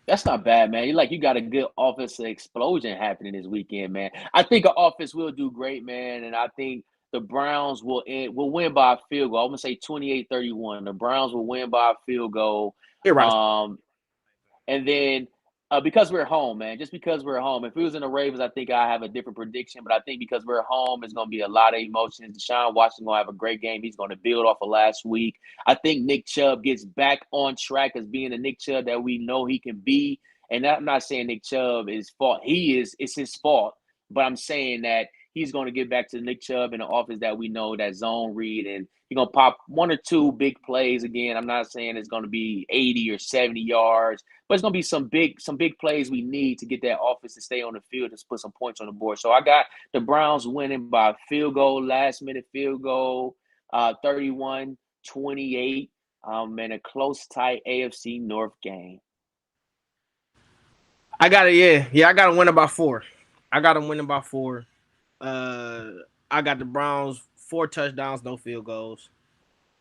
S2: That's not bad, man. You got a good offensive explosion happening this weekend, man. I think our offense will do great, man, and I think the Browns will win by a field goal. I'm gonna say 28-31. The Browns will win by a field goal.
S1: You're right.
S2: Um, and then because we're home, man, just because we're home. If it was in the Ravens, I think I have a different prediction. But I think because we're home, it's going to be a lot of emotions. Deshaun Watson going to have a great game. He's going to build off of last week. I think Nick Chubb gets back on track as being the Nick Chubb that we know he can be. And I'm not saying Nick Chubb is fault. It's his fault. But I'm saying that he's going to get back to Nick Chubb in the office that we know, that zone read, and he's going to pop one or two big plays again. I'm not saying it's going to be 80 or 70 yards, but it's going to be some big plays we need to get that offense to stay on the field and put some points on the board. So I got the Browns winning by a field goal, last-minute field goal, 31-28, and a close, tight AFC North game.
S1: I got it. Yeah. I got to win about 4. I got them winning by 4. I got the Browns 4 touchdowns, no field goals.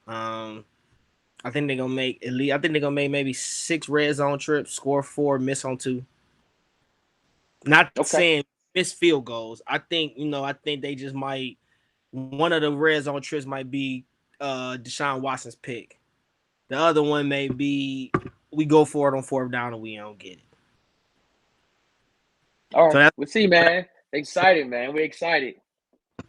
S1: I think they're gonna make at least. I think they're gonna make maybe 6 red zone trips, score 4, miss on 2. Not
S2: Okay.
S1: saying miss field goals. I think I think they just might. One of the red zone trips might be Deshaun Watson's pick. The other one may be we go for it on 4th down and we don't get it.
S2: All
S1: So
S2: right.
S1: that's
S2: We'll see, man. Excited, man. We're excited.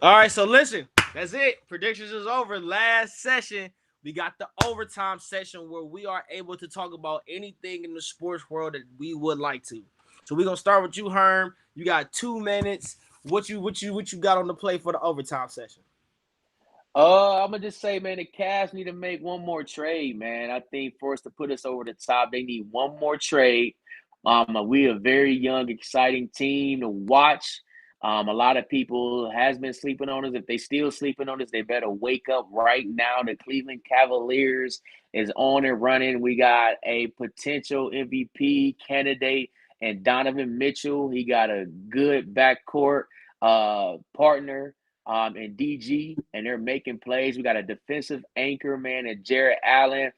S1: all right. So listen, that's it. Predictions is over. Last session. We got the overtime session where we are able to talk about anything in the sports world that we would like to. So we're gonna start with you, Herm. You got 2 minutes. What you got on the play for the overtime session?
S2: I'm gonna just say, man, the Cavs need to make one more trade, man. I think for us to put us over the top, they need one more trade. We a very young, exciting team to watch. A lot of people has been sleeping on us. If they still sleeping on us, they better wake up right now. The Cleveland Cavaliers is on and running. We got a potential MVP candidate and Donovan Mitchell. He got a good backcourt partner and DG, and they're making plays. We got a defensive anchor, man, and Jared Allen.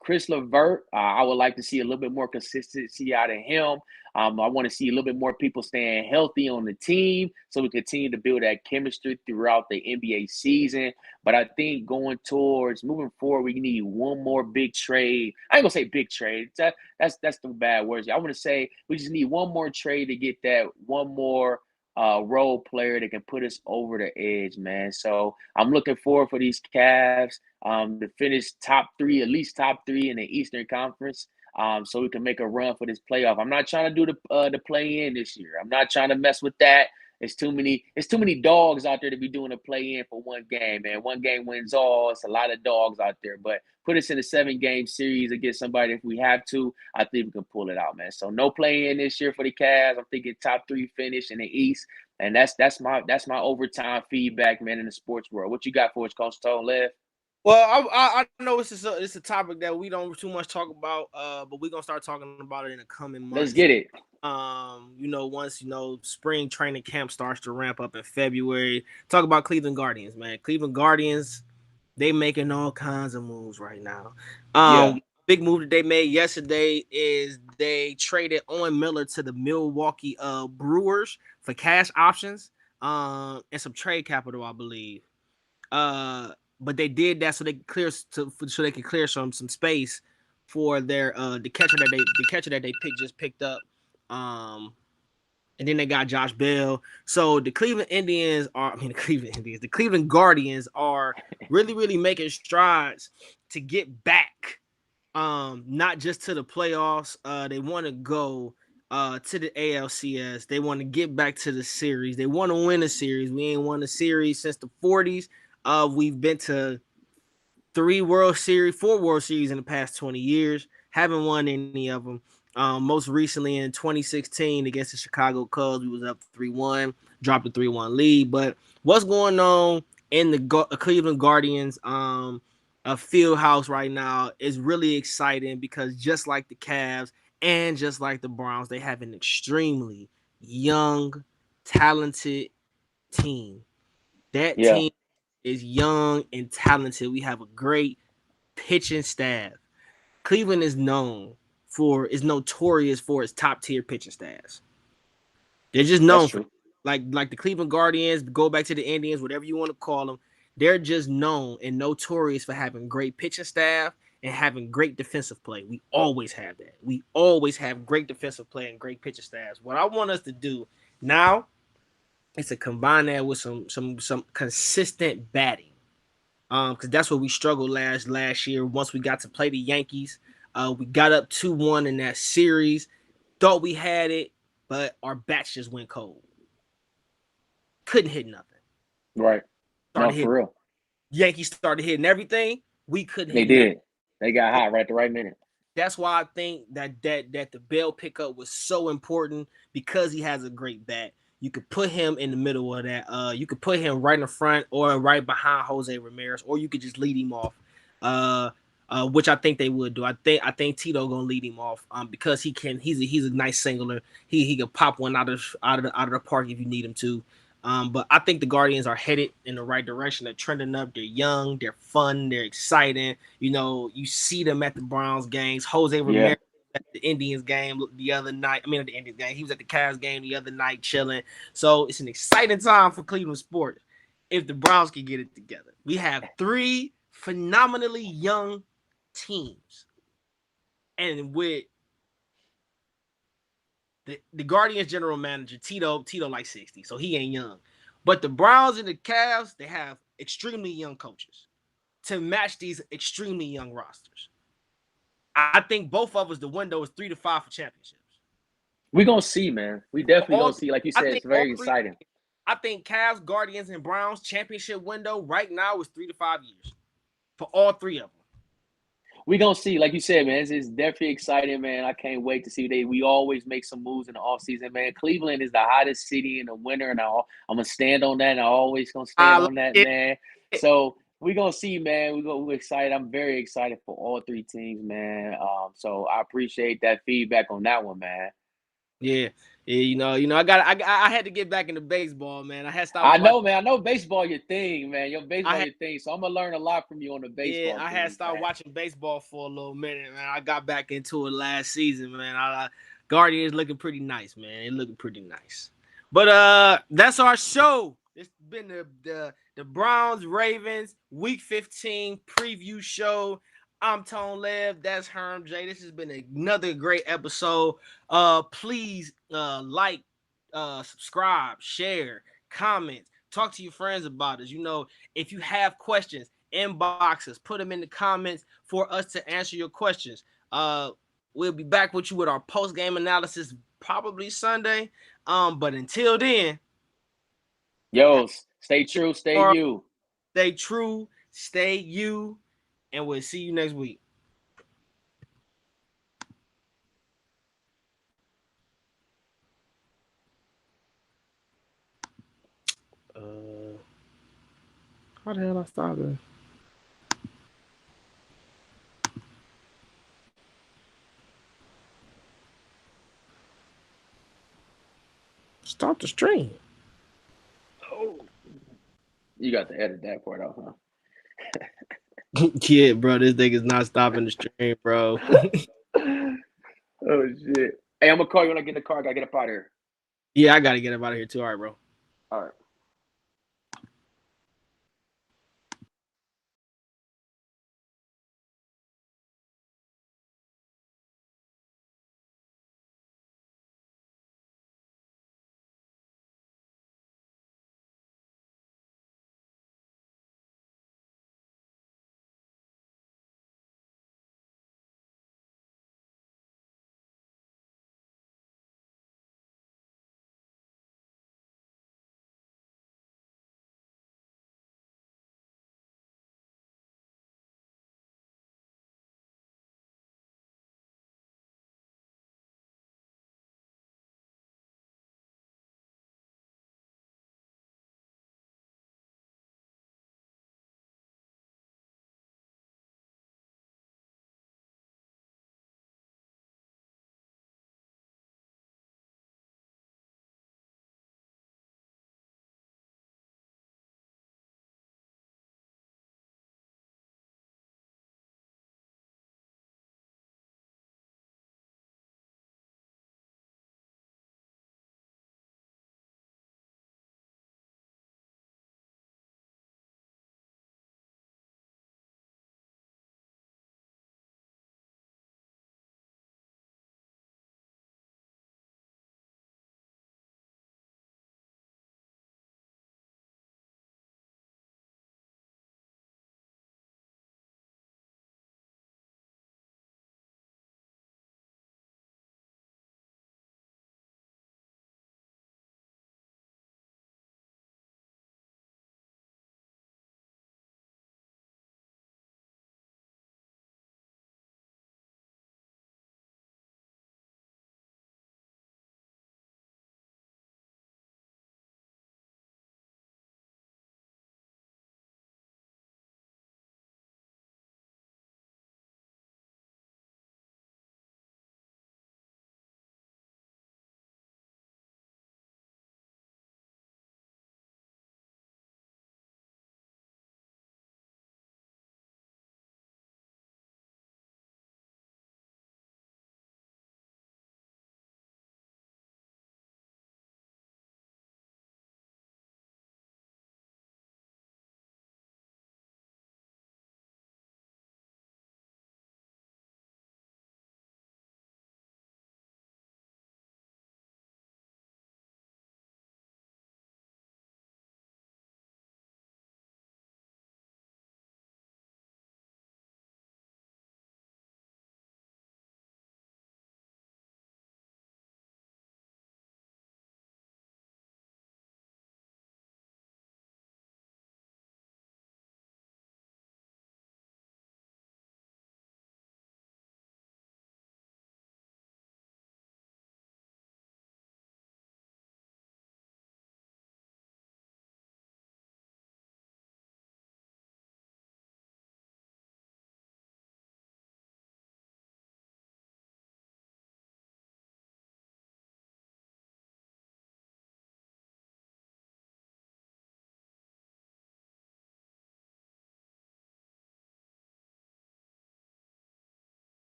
S2: Chris Levert, I would like to see a little bit more consistency out of him. I want to see a little bit more people staying healthy on the team so we continue to build that chemistry throughout the NBA season. But I think going towards moving forward, we need one more big trade. I ain't gonna say big trade. That's the bad words. I want to say we just need one more trade to get that one more role player that can put us over the edge, man. So I'm looking forward for these Cavs to finish top 3, at least top 3 in the Eastern Conference, so we can make a run for this playoff. I'm not trying to do the play in this year. I'm not trying to mess with that. It's too many dogs out there to be doing a play in for one game, man. One game wins all. It's a lot of dogs out there, but put us in a 7-game series against somebody if we have to. I think we can pull it out, man. So no play in this year for the Cavs. I'm thinking top 3 finish in the East, and that's my overtime feedback, man, in the sports world. What you got for us, Coach Tone Lev?
S1: Well, I know it's a topic that we don't too much talk about, but we're gonna start talking about it in the coming
S2: Let's
S1: months.
S2: get it.
S1: Once spring training camp starts to ramp up in February. Talk about Cleveland Guardians, man. Cleveland Guardians, they making all kinds of moves right now.
S2: Yeah.
S1: Big move that they made yesterday is they traded Owen Miller to the Milwaukee Brewers for cash options, and some trade capital, I believe. But they did that so they can clear some space for their the catcher that they picked up. And then they got Josh Bell. So the the Cleveland Guardians are really, really making strides to get back. Not just to the playoffs. They want to go to the ALCS. They want to get back to the series. They want to win a series. We ain't won a series since the 40s. We've been to 4 World Series in the past 20 years. Haven't won any of them. Most recently in 2016 against the Chicago Cubs, we was up 3-1, dropped a 3-1 lead. But what's going on in the Cleveland Guardians field house right now is really exciting because just like the Cavs and just like the Browns, they have an extremely young, talented team. That
S2: Yeah,
S1: team is young and talented. We have a great pitching staff. Cleveland is notorious for its top tier pitching staffs. They're just
S2: that's
S1: known for
S2: true.
S1: like the Cleveland Guardians, go back to the Indians, whatever you want to call them. They're just known and notorious for having great pitching staff and having great defensive play. We always have that. We always have great defensive play and great pitching staffs. What I want us to do now is to combine that with some consistent batting. Because that's what we struggled last year. Once we got to play the Yankees, we got up 2-1 in that series. Thought we had it, but our bats just went cold. Couldn't hit nothing.
S2: Right. No,
S1: Started
S2: for
S1: hitting
S2: real.
S1: Yankees started hitting everything. We couldn't
S2: They
S1: hit nothing.
S2: did. They got hot right at the right minute.
S1: That's why I think that the Bell pickup was so important because he has a great bat. You could put him in the middle of that. You could put him right in the front or right behind Jose Ramirez, or you could just lead him off. Which I think they would do. I think Tito gonna lead him off. Because he's a nice singler. He could pop one out of the park if you need him to. But I think the Guardians are headed in the right direction. They're trending up. They're young. They're fun. They're exciting. You know, you see them at the Browns games. Jose
S2: Yeah.
S1: Ramirez at the Indians game the other night. I mean, at the Indians game. He was at the Cavs game the other night chilling. So it's an exciting time for Cleveland sports if the Browns can get it together. We have 3 phenomenally young teams. And with the Guardians general manager, Tito like 60, so he ain't young. But the Browns and the Cavs, they have extremely young coaches to match these extremely young rosters. I think both of us, the window is 3 to 5 for championships.
S2: We gonna see, man. We
S1: For
S2: definitely
S1: all
S2: gonna see.
S1: three,
S2: Like you
S1: I
S2: said, it's
S1: think all
S2: very
S1: three.
S2: exciting.
S1: I think Cavs, Guardians, and Browns championship window right now is 3 to 5 years for all 3 of them.
S2: We gonna see, like you said, man. It's definitely exciting, man. I can't wait to see. We always make some moves in the offseason, man. Cleveland is the hottest city in the winter, and I'm gonna stand on that. And I always gonna
S1: I
S2: stand
S1: like
S2: on that,
S1: it.
S2: man. So we gonna see, man. We're excited. I'm very excited for all 3 teams, man. So I appreciate that feedback on that one, man.
S1: Yeah, yeah. I had to get back into baseball, man. I had stopped
S2: I
S1: watching.
S2: know, man. I know baseball your thing, man. Your
S1: I
S2: baseball
S1: had
S2: your thing. So I'm gonna learn a lot from you on the
S1: Yeah,
S2: baseball
S1: I had
S2: things,
S1: stopped
S2: man.
S1: watching baseball for a little minute, man. I got back into it last season, man. Guardians looking pretty nice, man. It looking pretty nice. But that's our show. It's been the Browns Ravens Week 15 preview show. I'm Tone Lev. That's Herm J. This has been another great episode. Please like, subscribe, share, comment, talk to your friends about us. You know, if you have questions, inbox us, put them in the comments for us to answer your questions. We'll be back with you with our post game analysis probably Sunday. But until then,
S2: Yo, stay true, stay you.
S1: stay true, stay you, and we'll see you next week. How the hell I started? Start the stream.
S2: Oh, you got to edit that part out, huh?
S1: Yeah, bro, this thing is not stopping the stream, bro.
S2: Oh shit! Hey, I'm gonna call you when I get in the car. I gotta get up out of here.
S1: Yeah, I gotta get up out of here too. All right, bro.
S2: All right.